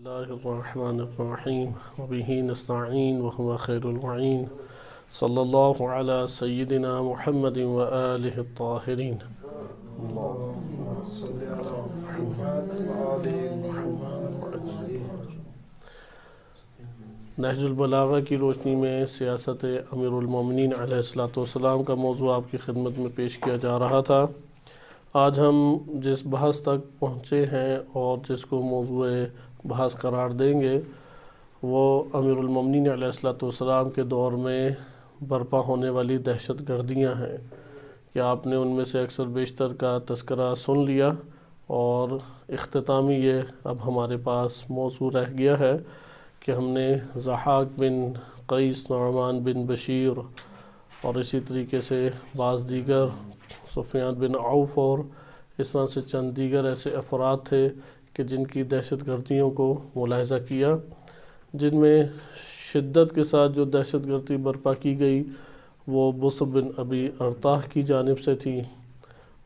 اللہ الرحمن الرحیم وبہ نستعین وهو خیر المعین صلی اللہ علی سیدنا محمد وآلہ الطاہرین اللہم صلی علی محمد نہج البلاغہ کی روشنی میں سیاست امیر المومنین علیہ السلام کا موضوع آپ کی خدمت میں پیش کیا جا رہا تھا۔ آج ہم جس بحث تک پہنچے ہیں اور جس کو موضوع بحث قرار دیں گے وہ امیر المومنین علیہ السلام کے دور میں برپا ہونے والی دہشت گردیاں ہیں کہ آپ نے ان میں سے اکثر بیشتر کا تذکرہ سن لیا، اور اختتامی یہ اب ہمارے پاس موضوع رہ گیا ہے کہ ہم نے ضحاک بن قیس، نعمان بن بشیر اور اسی طریقے سے بعض دیگر سفیان بن عوف اور اس طرح سے چند دیگر ایسے افراد تھے کہ جن کی دہشت گردیوں کو ملاحظہ کیا، جن میں شدت کے ساتھ جو دہشت گردی برپا کی گئی وہ بصر بن ابی ارطاح کی جانب سے تھی،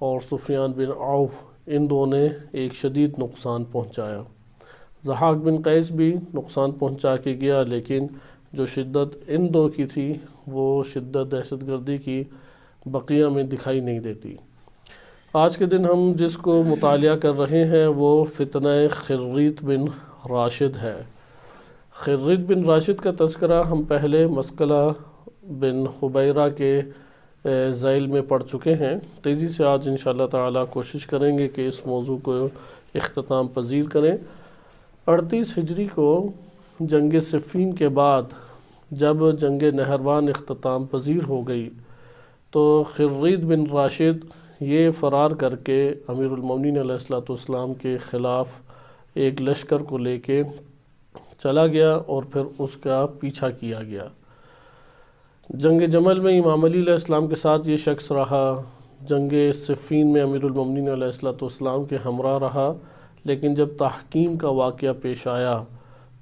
اور سفیان بن عوف ان دو نے ایک شدید نقصان پہنچایا۔ ضحاک بن قیس بھی نقصان پہنچا کے گیا، لیکن جو شدت ان دو کی تھی وہ شدت دہشت گردی کی بقیہ میں دکھائی نہیں دیتی۔ آج کے دن ہم جس کو مطالعہ کر رہے ہیں وہ فتنہ خریت بن راشد ہے۔ خریت بن راشد کا تذکرہ ہم پہلے مسئلہ بن حبیرہ کے ذیل میں پڑھ چکے ہیں۔ تیزی سے آج انشاءاللہ تعالی کوشش کریں گے کہ اس موضوع کو اختتام پذیر کریں۔ 38 ہجری کو جنگ صفین کے بعد جب جنگ نہروان اختتام پذیر ہو گئی تو خریت بن راشد یہ فرار کر کے امیر المومنین علیہ السلام کے خلاف ایک لشکر کو لے کے چلا گیا اور پھر اس کا پیچھا کیا گیا۔ جنگ جمل میں امام علی علیہ السلام کے ساتھ یہ شخص رہا، جنگ صفین میں امیر المومنین علیہ السلام کے ہمراہ رہا، لیکن جب تحکیم کا واقعہ پیش آیا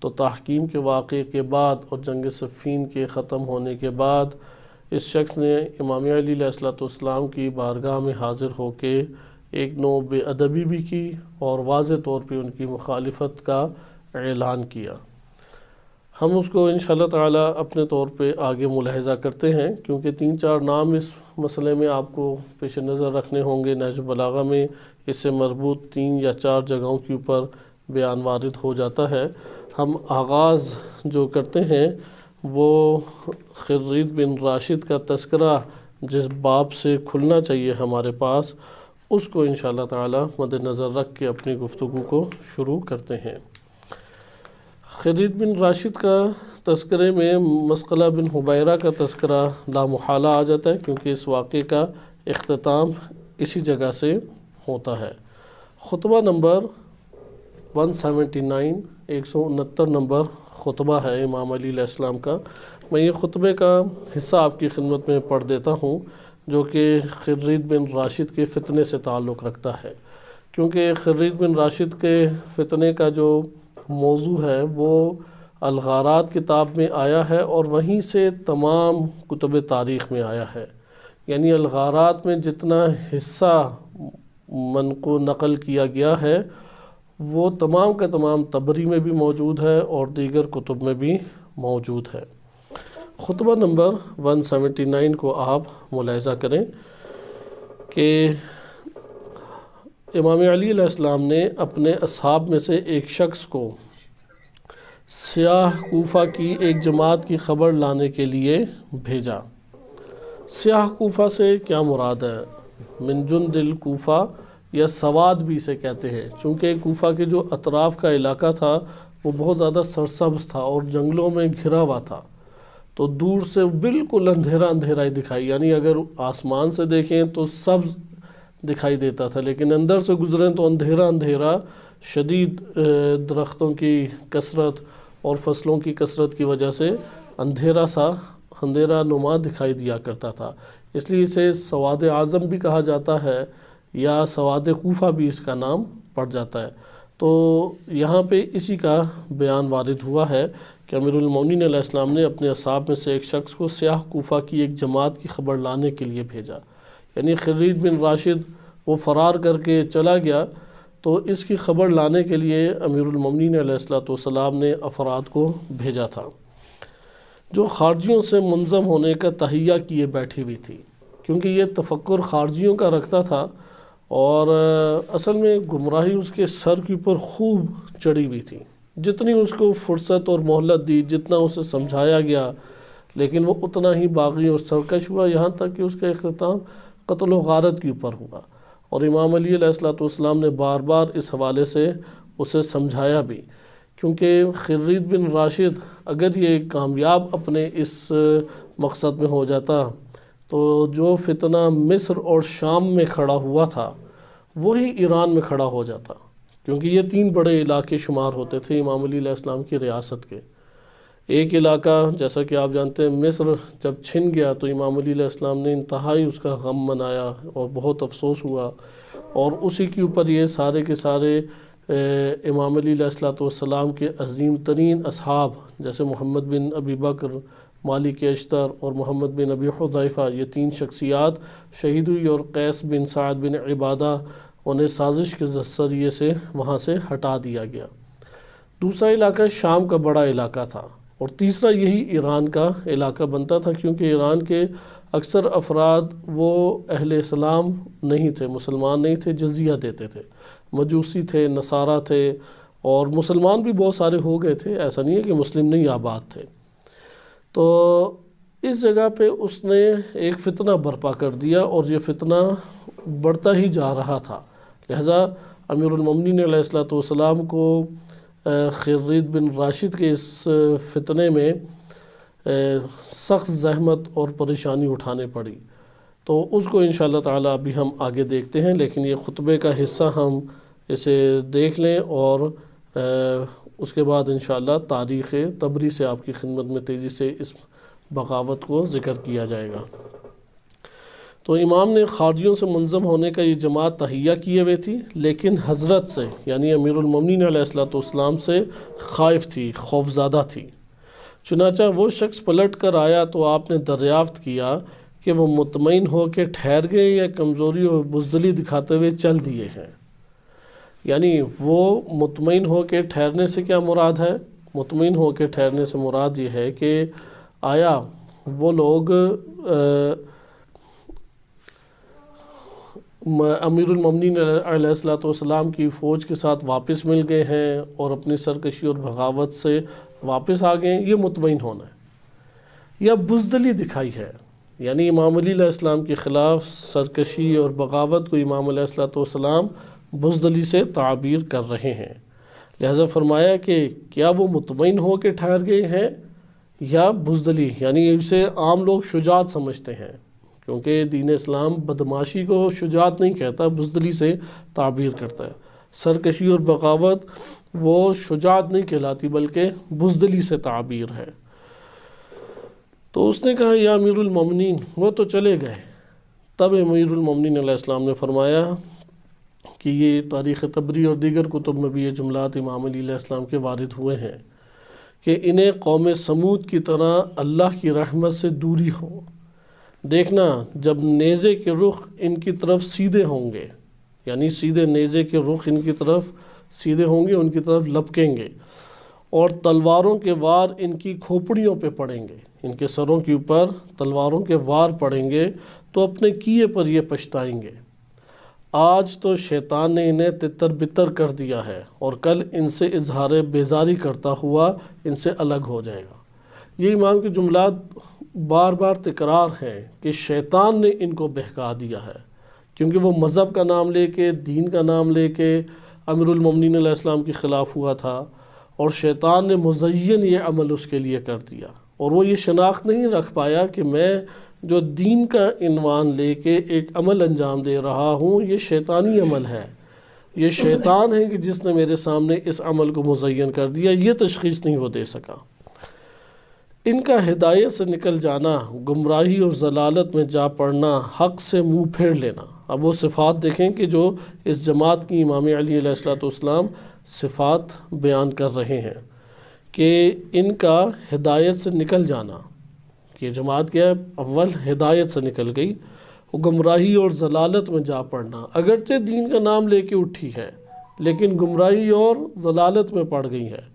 تو تحکیم کے واقعے کے بعد اور جنگ صفین کے ختم ہونے کے بعد اس شخص نے امام علی علیہ السلام کی بارگاہ میں حاضر ہو کے ایک نوع بے ادبی بھی کی اور واضح طور پہ ان کی مخالفت کا اعلان کیا۔ ہم اس کو انشاءاللہ تعالی اپنے طور پہ آگے ملاحظہ کرتے ہیں، کیونکہ 3-4 نام اس مسئلے میں آپ کو پیش نظر رکھنے ہوں گے۔ نہج البلاغہ میں اس سے مربوط 3 یا 4 جگہوں کے اوپر بیان وارد ہو جاتا ہے۔ ہم آغاز جو کرتے ہیں وہ خریت بن راشد کا تذکرہ جس باب سے کھلنا چاہیے ہمارے پاس، اس کو انشاءاللہ تعالی مد نظر رکھ کے اپنی گفتگو کو شروع کرتے ہیں۔ خریت بن راشد کا تذکرے میں مسئلہ بن حبیرہ کا تذکرہ لامحالہ آ جاتا ہے، کیونکہ اس واقعے کا اختتام اسی جگہ سے ہوتا ہے۔ خطبہ نمبر 179 169 نمبر خطبہ ہے امام علی علیہ السلام کا۔ میں یہ خطبے کا حصہ آپ کی خدمت میں پڑھ دیتا ہوں جو کہ خریت بن راشد کے فتنے سے تعلق رکھتا ہے، کیونکہ خریت بن راشد کے فتنے کا جو موضوع ہے وہ الغارات کتاب میں آیا ہے اور وہیں سے تمام کتب تاریخ میں آیا ہے۔ یعنی الغارات میں جتنا حصہ نقل کیا گیا ہے وہ تمام کا تمام طبری میں بھی موجود ہے اور دیگر کتب میں بھی موجود ہے۔ خطبہ نمبر 179 کو آپ ملاحظہ کریں کہ امام علی علیہ السلام نے اپنے اصحاب میں سے ایک شخص کو سیاہ کوفہ کی ایک جماعت کی خبر لانے کے لیے بھیجا۔ سیاہ کوفہ سے کیا مراد ہے؟ من جند الکوفہ یا سواد بھی اسے کہتے ہیں، چونکہ کوفہ کے جو اطراف کا علاقہ تھا وہ بہت زیادہ سرسبز تھا اور جنگلوں میں گھرا ہوا تھا، تو دور سے بالکل اندھیرا اندھیرا ہی دکھائی، یعنی اگر آسمان سے دیکھیں تو سبز دکھائی دیتا تھا، لیکن اندر سے گزریں تو اندھیرا اندھیرا، شدید درختوں کی کثرت اور فصلوں کی کثرت کی وجہ سے اندھیرا نما دکھائی دیا کرتا تھا، اس لیے اسے سواد اعظم بھی کہا جاتا ہے یا سواد کوفہ بھی اس کا نام پڑ جاتا ہے۔ تو یہاں پہ اسی کا بیان وارد ہوا ہے کہ امیر المومنین علیہ السلام نے اپنے اصحاب میں سے ایک شخص کو سیاہ کوفہ کی ایک جماعت کی خبر لانے کے لیے بھیجا۔ یعنی خریت بن راشد وہ فرار کر کے چلا گیا تو اس کی خبر لانے کے لیے امیر المومنین علیہ الصلوۃ والسلام نے افراد کو بھیجا تھا جو خارجیوں سے منظم ہونے کا تہیہ کیے بیٹھی ہوئی تھی، کیونکہ یہ تفکر خارجیوں کا رکھتا تھا اور اصل میں گمراہی اس کے سر کے اوپر خوب چڑھی ہوئی تھی۔ جتنی اس کو فرصت اور مہلت دی، جتنا اسے سمجھایا گیا، لیکن وہ اتنا ہی باغی اور سرکش ہوا، یہاں تک کہ اس کا اختتام قتل و غارت کے اوپر ہوا۔ اور امام علی علیہ الصلوۃ والسلام نے بار بار اس حوالے سے اسے سمجھایا بھی، کیونکہ خرید بن راشد اگر یہ کامیاب اپنے اس مقصد میں ہو جاتا تو جو فتنہ مصر اور شام میں کھڑا ہوا تھا وہی ایران میں کھڑا ہو جاتا، کیونکہ یہ 3 بڑے علاقے شمار ہوتے تھے امام علی علیہ السلام کی ریاست کے۔ ایک علاقہ جیسا کہ آپ جانتے ہیں مصر جب چھن گیا تو امام علی علیہ السلام نے انتہائی اس کا غم منایا اور بہت افسوس ہوا، اور اسی کے اوپر یہ سارے کے سارے امام علی علیہ السلام کے عظیم ترین اصحاب جیسے محمد بن ابی بکر، مالک اشتر اور محمد بن ابی حذیفہ، یہ 3 شخصیات شہید ہوئی، اور قیس بن سعد بن عبادہ انہیں سازش کے ذریعے سے وہاں سے ہٹا دیا گیا۔ دوسرا علاقہ شام کا بڑا علاقہ تھا، اور تیسرا یہی ایران کا علاقہ بنتا تھا، کیونکہ ایران کے اکثر افراد وہ اہل اسلام نہیں تھے، مسلمان نہیں تھے، جزیہ دیتے تھے، مجوسی تھے، نصارہ تھے، اور مسلمان بھی بہت سارے ہو گئے تھے، ایسا نہیں ہے کہ مسلم نہیں آباد تھے۔ تو اس جگہ پہ اس نے ایک فتنہ برپا کر دیا، اور یہ فتنہ بڑھتا ہی جا رہا تھا، لہٰذا امیر المومنین علیہ الصلوۃ والسلام کو خرید بن راشد کے اس فتنے میں سخت زحمت اور پریشانی اٹھانے پڑی۔ تو اس کو انشاءاللہ تعالی ابھی ہم آگے دیکھتے ہیں، لیکن یہ خطبے کا حصہ ہم اسے دیکھ لیں، اور اس کے بعد انشاءاللہ تاریخ طبری سے آپ کی خدمت میں تیزی سے اس بغاوت کو ذکر کیا جائے گا۔ تو امام نے خارجیوں سے منظم ہونے کا یہ جماعت تہیہ کیے ہوئے تھی، لیکن حضرت سے یعنی امیر المومنین علیہ الصلوۃ والسلام سے خائف تھی، خوفزدہ تھی۔ چنانچہ وہ شخص پلٹ کر آیا تو آپ نے دریافت کیا کہ وہ مطمئن ہو کے ٹھہر گئے یا کمزوری اور بزدلی دکھاتے ہوئے چل دیے ہیں۔ یعنی وہ مطمئن ہو کے ٹھہرنے سے کیا مراد ہے؟ مطمئن ہو کے ٹھہرنے سے مراد یہ ہے کہ آیا وہ لوگ امیر المومنین علیہ الصلوۃ والسلام کی فوج کے ساتھ واپس مل گئے ہیں اور اپنی سرکشی اور بغاوت سے واپس آ گئے ہیں، یہ مطمئن ہونا ہے، یا بزدلی دکھائی ہے، یعنی امام علی علیہ السلام کے خلاف سرکشی اور بغاوت کو امام علیہ الصلوۃ والسلام بزدلی سے تعبیر کر رہے ہیں۔ لہذا فرمایا کہ کیا وہ مطمئن ہو کے ٹھہر گئے ہیں یا بزدلی، یعنی اسے عام لوگ شجاعت سمجھتے ہیں، کیونکہ دین اسلام بدماشی کو شجاعت نہیں کہتا، بزدلی سے تعبیر کرتا ہے۔ سرکشی اور بغاوت وہ شجاعت نہیں کہلاتی بلکہ بزدلی سے تعبیر ہے۔ تو اس نے کہا یا امیر المومنین، وہ تو چلے گئے۔ تب امیر المومنین علیہ السلام نے فرمایا کہ یہ تاریخ طبری اور دیگر کتب میں بھی یہ جملات امام علی علیہ السلام کے وارد ہوئے ہیں کہ انہیں قوم سمود کی طرح اللہ کی رحمت سے دوری ہو۔ دیکھنا جب نیزے کے رخ ان کی طرف سیدھے ہوں گے، یعنی سیدھے نیزے کے رخ ان کی طرف سیدھے ہوں گے، ان کی طرف لپکیں گے، اور تلواروں کے وار ان کی کھوپڑیوں پہ پڑیں گے، ان کے سروں کے اوپر تلواروں کے وار پڑیں گے تو اپنے کیے پر یہ پچھتائیں گے۔ آج تو شیطان نے انہیں تتر بتر کر دیا ہے، اور کل ان سے اظہار بیزاری کرتا ہوا ان سے الگ ہو جائے گا۔ یہ امام کے جملات بار بار تکرار ہیں کہ شیطان نے ان کو بہکا دیا ہے، کیونکہ وہ مذہب کا نام لے کے، دین کا نام لے کے امیر المومنین علیہ السلام کے خلاف ہوا تھا، اور شیطان نے مزین یہ عمل اس کے لیے کر دیا، اور وہ یہ شناخت نہیں رکھ پایا کہ میں جو دین کا عنوان لے کے ایک عمل انجام دے رہا ہوں یہ شیطانی عمل ہے، یہ شیطان ہے کہ جس نے میرے سامنے اس عمل کو مزین کر دیا، یہ تشخیص نہیں وہ دے سکا۔ ان کا ہدایت سے نکل جانا، گمراہی اور ضلالت میں جا پڑنا، حق سے منہ پھیر لینا۔ اب وہ صفات دیکھیں کہ جو اس جماعت کی امام علی علیہ السلام صفات بیان کر رہے ہیں کہ ان کا ہدایت سے نکل جانا، کہ جماعت کیا ہے؟ اول ہدایت سے نکل گئی، وہ گمراہی اور ضلالت میں جا پڑنا، اگرچہ دین کا نام لے کے اٹھی ہے لیکن گمراہی اور ضلالت میں پڑ گئی ہیں۔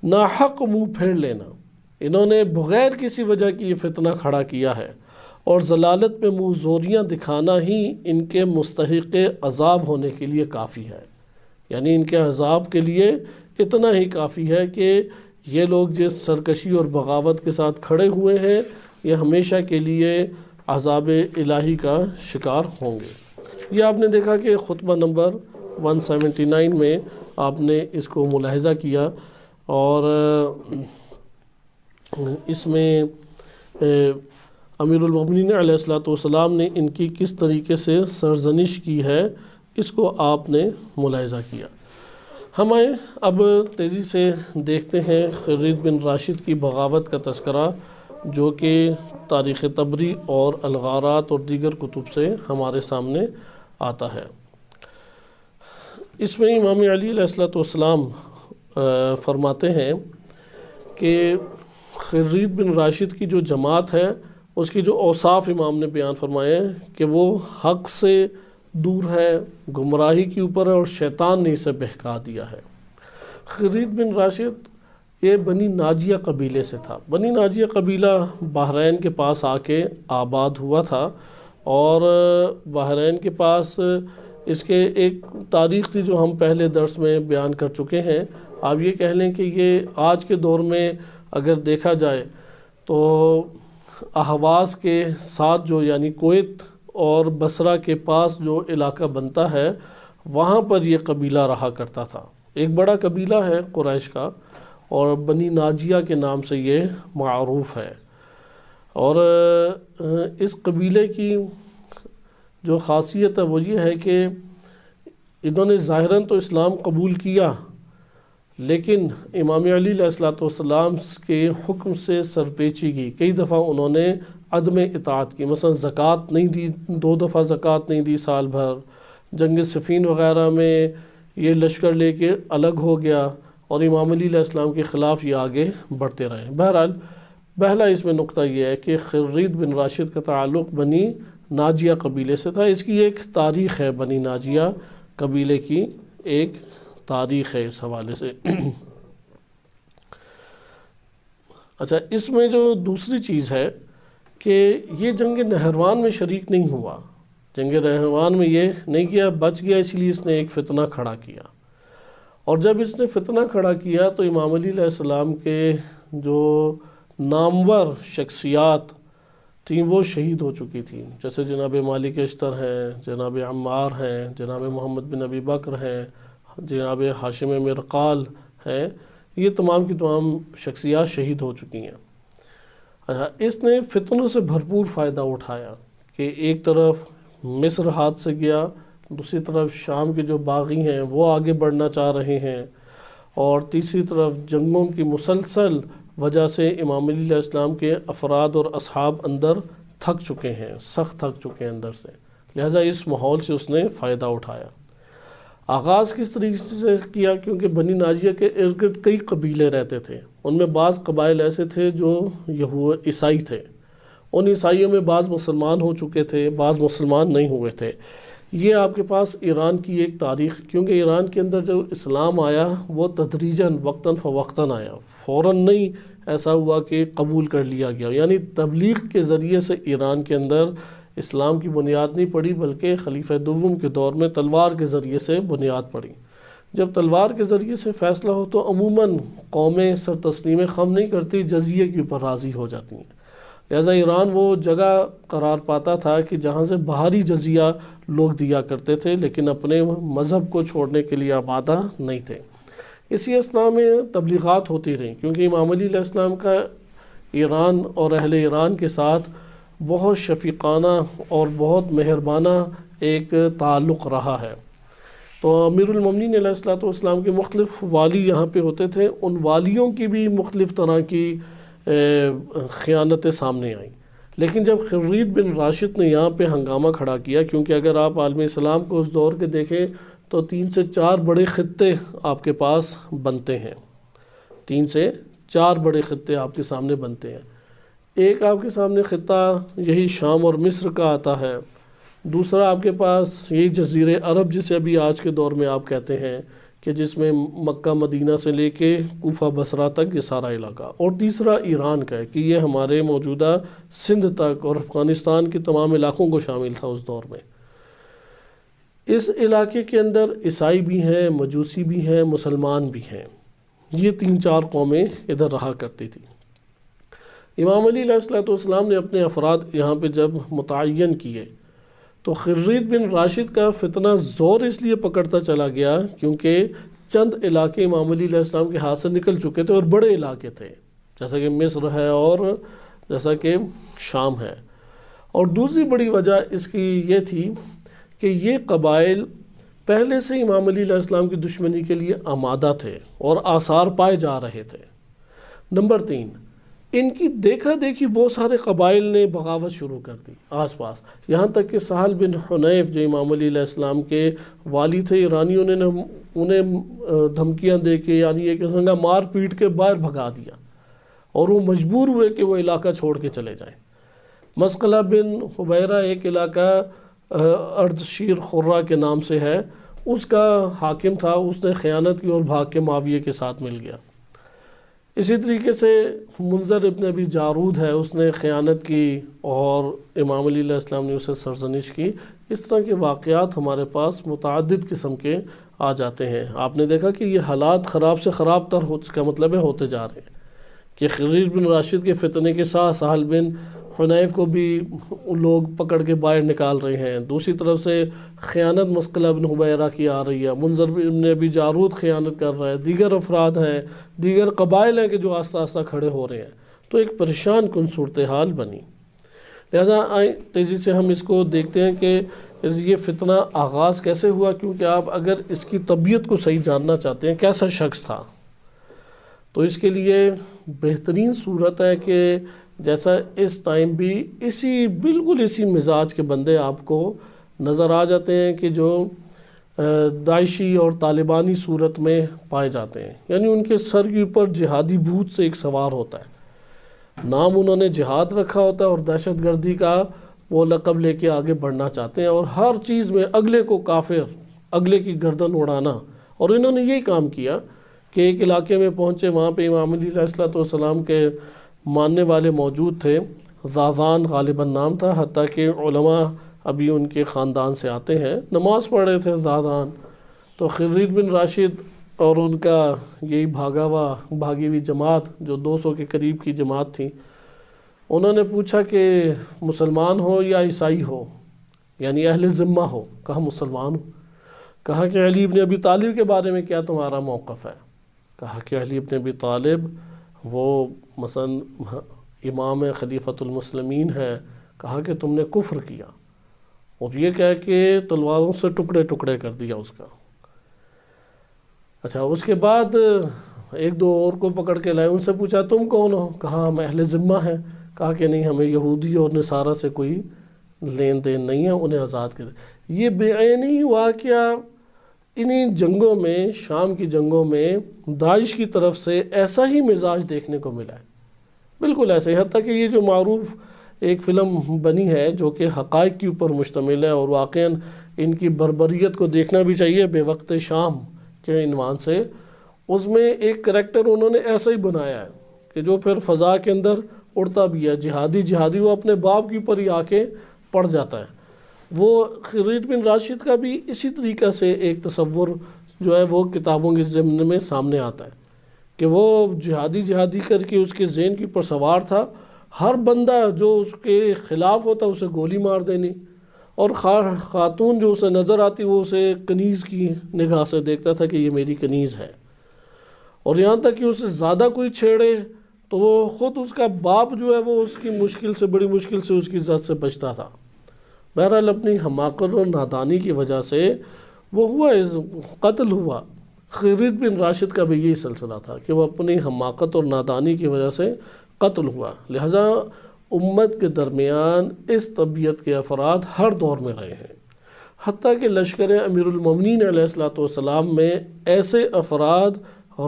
ناحق منہ پھیر لینا، انہوں نے بغیر کسی وجہ کی یہ فتنہ کھڑا کیا ہے، اور ضلالت میں منہ زوریاں دکھانا ہی ان کے مستحق عذاب ہونے کے لیے کافی ہے۔ یعنی ان کے عذاب کے لیے اتنا ہی کافی ہے کہ یہ لوگ جس سرکشی اور بغاوت کے ساتھ کھڑے ہوئے ہیں یہ ہمیشہ کے لیے عذاب الہی کا شکار ہوں گے۔ یہ آپ نے دیکھا کہ خطبہ نمبر 179 میں آپ نے اس کو ملاحظہ کیا، اور اس میں امیر المومنین علیہ السلام نے ان کی کس طریقے سے سرزنش کی ہے اس کو آپ نے ملاحظہ کیا۔ ہم اب تیزی سے دیکھتے ہیں خرید بن راشد کی بغاوت کا تذکرہ، جو کہ تاریخ طبری اور الغارات اور دیگر کتب سے ہمارے سامنے آتا ہے۔ اس میں امام علی علیہ السلام فرماتے ہیں کہ خرید بن راشد کی جو جماعت ہے اس کی جو اوصاف امام نے بیان فرمائے ہیں کہ وہ حق سے دور ہے، گمراہی کے اوپر ہے، اور شیطان نے اسے بہکا دیا ہے۔ خرید بن راشد یہ بنی ناجیہ قبیلے سے تھا۔ بنی ناجیہ قبیلہ بحرین کے پاس آ کے آباد ہوا تھا، اور بحرین کے پاس اس کے ایک تاریخ تھی جو ہم پہلے درس میں بیان کر چکے ہیں۔ آپ یہ کہہ لیں کہ یہ آج کے دور میں اگر دیکھا جائے تو اہواز کے ساتھ جو یعنی کویت اور بصرہ کے پاس جو علاقہ بنتا ہے وہاں پر یہ قبیلہ رہا کرتا تھا۔ ایک بڑا قبیلہ ہے قریش کا، اور بنی ناجیہ کے نام سے یہ معروف ہے۔ اور اس قبیلے کی جو خاصیت ہے وہ یہ ہے کہ انہوں نے ظاہراً تو اسلام قبول کیا، لیکن امام علی علیہ السلام کے حکم سے سرپیچی کی۔ کئی دفعہ انہوں نے عدم اطاعت کی، مثلا زکوٰۃ نہیں دی، 2 دفعہ زکوٰۃ نہیں دی سال بھر۔ جنگ صفین وغیرہ میں یہ لشکر لے کے الگ ہو گیا، اور امام علی علیہ السلام کے خلاف یہ آگے بڑھتے رہے۔ بہرحال پہلا اس میں نقطہ یہ ہے کہ خرید بن راشد کا تعلق بنی ناجیہ قبیلے سے تھا۔ اس کی ایک تاریخ ہے، بنی ناجیہ قبیلے کی ایک تاریخ ہے اس حوالے سے۔ اچھا، اس میں جو دوسری چیز ہے کہ یہ جنگ نہروان میں شریک نہیں ہوا۔ جنگ نہروان میں یہ نہیں کیا، بچ گیا، اس لیے اس نے ایک فتنہ کھڑا کیا۔ اور جب اس نے فتنہ کھڑا کیا تو امام علی علیہ السلام کے جو نامور شخصیات تھیں وہ شہید ہو چکی تھیں، جیسے جناب مالک اشتر ہیں، جناب عمار ہیں، جناب محمد بن ابی بکر ہیں، جناب ہاشم مرقال ہیں، یہ تمام کی تمام شخصیات شہید ہو چکی ہیں۔ اچھا، اس نے فتنوں سے بھرپور فائدہ اٹھایا کہ ایک طرف مصر ہاتھ سے گیا، دوسری طرف شام کے جو باغی ہیں وہ آگے بڑھنا چاہ رہے ہیں، اور تیسری طرف جنگوں کی مسلسل وجہ سے امام علی علیہ السلام کے افراد اور اصحاب اندر تھک چکے ہیں، سخت تھک چکے ہیں اندر سے، لہٰذا اس ماحول سے اس نے فائدہ اٹھایا۔ آغاز کس طریقے سے کیا؟ کیونکہ بنی ناجیہ کے ارد گرد کئی قبیلے رہتے تھے، ان میں بعض قبائل ایسے تھے جو عیسائی تھے، ان عیسائیوں میں بعض مسلمان ہو چکے تھے، بعض مسلمان نہیں ہوئے تھے۔ یہ آپ کے پاس ایران کی ایک تاریخ، کیونکہ ایران کے اندر جو اسلام آیا وہ تدریجاً وقتاً فوقتاً آیا، فوراً نہیں ایسا ہوا کہ قبول کر لیا گیا، یعنی تبلیغ کے ذریعے سے ایران کے اندر اسلام کی بنیاد نہیں پڑی، بلکہ خلیفہ دوم کے دور میں تلوار کے ذریعے سے بنیاد پڑی۔ جب تلوار کے ذریعے سے فیصلہ ہو تو عموماً قومیں سر تسلیم خم نہیں کرتی، جزیے کے اوپر راضی ہو جاتی ہیں، لہٰذا ایران وہ جگہ قرار پاتا تھا کہ جہاں سے باہری جزیہ لوگ دیا کرتے تھے، لیکن اپنے مذہب کو چھوڑنے کے لیے آمادہ نہیں تھے۔ اسی اثناء میں تبلیغات ہوتی رہیں، کیونکہ امام علی علیہ السلام کا ایران اور اہل ایران کے ساتھ بہت شفیقانہ اور بہت مہربانہ ایک تعلق رہا ہے۔ تو امیر المومنین علیہ السلام کے مختلف والی یہاں پہ ہوتے تھے، ان والیوں کی بھی مختلف طرح کی خیانتیں سامنے آئیں، لیکن جب خرید بن راشد نے یہاں پہ ہنگامہ کھڑا کیا، کیونکہ اگر آپ عالم اسلام کو اس دور کے دیکھیں تو 3 سے 4 بڑے خطے آپ کے پاس بنتے ہیں، 3 سے 4 بڑے خطے آپ کے سامنے بنتے ہیں۔ ایک آپ کے سامنے خطہ یہی شام اور مصر کا آتا ہے، دوسرا آپ کے پاس یہ جزیرہ عرب جسے ابھی آج کے دور میں آپ کہتے ہیں کہ جس میں مکہ مدینہ سے لے کے کوفہ بصرہ تک یہ سارا علاقہ، اور تیسرا ایران کا ہے کہ یہ ہمارے موجودہ سندھ تک اور افغانستان کے تمام علاقوں کو شامل تھا اس دور میں۔ اس علاقے کے اندر عیسائی بھی ہیں، مجوسی بھی ہیں، مسلمان بھی ہیں، یہ 3-4 قومیں ادھر رہا کرتی تھی۔ امام علی علیہ السلام نے اپنے افراد یہاں پہ جب متعین کیے تو خرید بن راشد کا فتنہ زور اس لیے پکڑتا چلا گیا کیونکہ چند علاقے امام علی علیہ السلام کے ہاتھ سے نکل چکے تھے اور بڑے علاقے تھے، جیسا کہ مصر ہے اور جیسا کہ شام ہے۔ اور دوسری بڑی وجہ اس کی یہ تھی کہ یہ قبائل پہلے سے امام علی علیہ السلام کی دشمنی کے لیے آمادہ تھے اور آثار پائے جا رہے تھے۔ نمبر 3، ان کی دیکھا دیکھی بہت سارے قبائل نے بغاوت شروع کر دی آس پاس، یہاں تک کہ سہل بن حنیف جو امام علی علیہ السلام کے والی تھے، ایرانیوں نے انہیں دھمکیاں دے کے یعنی ایک قسم کا مار پیٹ کے باہر بھگا دیا اور وہ مجبور ہوئے کہ وہ علاقہ چھوڑ کے چلے جائیں۔ مسقلہ بن حبیرہ ایک علاقہ اردشیر خرہ کے نام سے ہے، اس کا حاکم تھا، اس نے خیانت کی اور بھاگ کے معاویہ کے ساتھ مل گیا۔ اسی طریقے سے منذر ابن ابی جارود ہے، اس نے خیانت کی اور امام علی علیہ السلام نے اسے سرزنش کی۔ اس طرح کے واقعات ہمارے پاس متعدد قسم کے آ جاتے ہیں۔ آپ نے دیکھا کہ یہ حالات خراب سے خراب تر اس کا مطلب ہے ہوتے جا رہے ہیں کہ خرید بن راشد کے فتنے کے ساتھ سہل بن حنیف کو بھی لوگ پکڑ کے باہر نکال رہے ہیں، دوسری طرف سے خیانت مسقلہ بن حبیرہ کی آ رہی ہے، منذر بن ابی جارود خیانت کر رہا ہے، دیگر افراد ہیں، دیگر قبائل ہیں کہ جو آہستہ آہستہ کھڑے ہو رہے ہیں، تو ایک پریشان کن صورتحال بنی۔ لہٰذا آئیں تیزی سے ہم اس کو دیکھتے ہیں کہ یہ فتنہ آغاز کیسے ہوا، کیونکہ آپ اگر اس کی طبیعت کو صحیح جاننا چاہتے ہیں کیسا شخص تھا تو اس کے لیے بہترین صورت ہے کہ جیسا اس ٹائم بھی بالکل اسی مزاج کے بندے آپ کو نظر آ جاتے ہیں کہ جو داعشی اور طالبانی صورت میں پائے جاتے ہیں، یعنی ان کے سر کے اوپر جہادی بھوت سے ایک سوار ہوتا ہے، نام انہوں نے جہاد رکھا ہوتا ہے اور دہشت گردی کا وہ لقب لے کے آگے بڑھنا چاہتے ہیں اور ہر چیز میں اگلے کو کافر، اگلے کی گردن اڑانا۔ اور انہوں نے یہی کام کیا کہ ایک علاقے میں پہنچے، وہاں پہ امام علی علیہ السلام کے ماننے والے موجود تھے، زازان غالباً نام تھا، حتیٰ کہ علماء ابھی ان کے خاندان سے آتے ہیں، نماز پڑھ رہے تھے زازان، تو خرید بن راشد اور ان کا یہی بھاگی ہوئی جماعت جو 200 کے قریب کی جماعت تھی، انہوں نے پوچھا کہ مسلمان ہو یا عیسائی ہو، یعنی اہل ذمہ ہو؟ کہا مسلمان ہو۔ کہا کہ علی ابن ابی طالب کے بارے میں کیا تمہارا موقف ہے؟ کہا کہ علی ابن ابی طالب وہ مثلا امام خلیفۃ المسلمین ہے۔ کہا کہ تم نے کفر کیا، اور یہ کہہ کے تلواروں سے ٹکڑے ٹکڑے کر دیا اس کا۔ اچھا، اس کے بعد ایک دو اور کو پکڑ کے لائے، ان سے پوچھا تم کون ہو؟ کہا ہم اہل ذمہ ہیں۔ کہا کہ نہیں، ہمیں یہودی اور نصارہ سے کوئی لین دین نہیں ہے، انہیں آزاد کر دیں۔ یہ بے عینی واقعہ انہی جنگوں میں، شام کی جنگوں میں داعش کی طرف سے ایسا ہی مزاج دیکھنے کو ملا ہے، بالکل ایسے ہی، حتیٰ کہ یہ جو معروف ایک فلم بنی ہے جو کہ حقائق کے اوپر مشتمل ہے اور واقعاً ان کی بربریت کو دیکھنا بھی چاہیے، بے وقت شام کے عنوان سے، اس میں ایک کریکٹر انہوں نے ایسا ہی بنایا ہے کہ جو پھر فضا کے اندر اڑتا بھی ہے، جہادی وہ اپنے باپ کے اوپر ہی آ کے پڑ جاتا ہے۔ وہ خرید بن راشد کا بھی اسی طریقہ سے ایک تصور جو ہے وہ کتابوں کے ضمن میں سامنے آتا ہے کہ وہ جہادی کر کے اس کے ذہن کے اوپر سوار تھا، ہر بندہ جو اس کے خلاف ہوتا اسے گولی مار دینی، اور خاتون جو اسے نظر آتی وہ اسے کنیز کی نگاہ سے دیکھتا تھا کہ یہ میری کنیز ہے، اور یہاں تک کہ اسے زیادہ کوئی چھیڑے تو وہ خود اس کا باپ جو ہے وہ اس کی بڑی مشکل سے اس کی عزت سے بچتا تھا۔ بہرحال اپنی حماقت اور نادانی کی وجہ سے وہ قتل ہوا۔ خرید بن راشد کا بھی یہی سلسلہ تھا کہ وہ اپنی حماقت اور نادانی کی وجہ سے قتل ہوا۔ لہٰذا امت کے درمیان اس طبیعت کے افراد ہر دور میں رہے ہیں، حتیٰ کہ لشکر امیر المومنین علیہ السلام میں ایسے افراد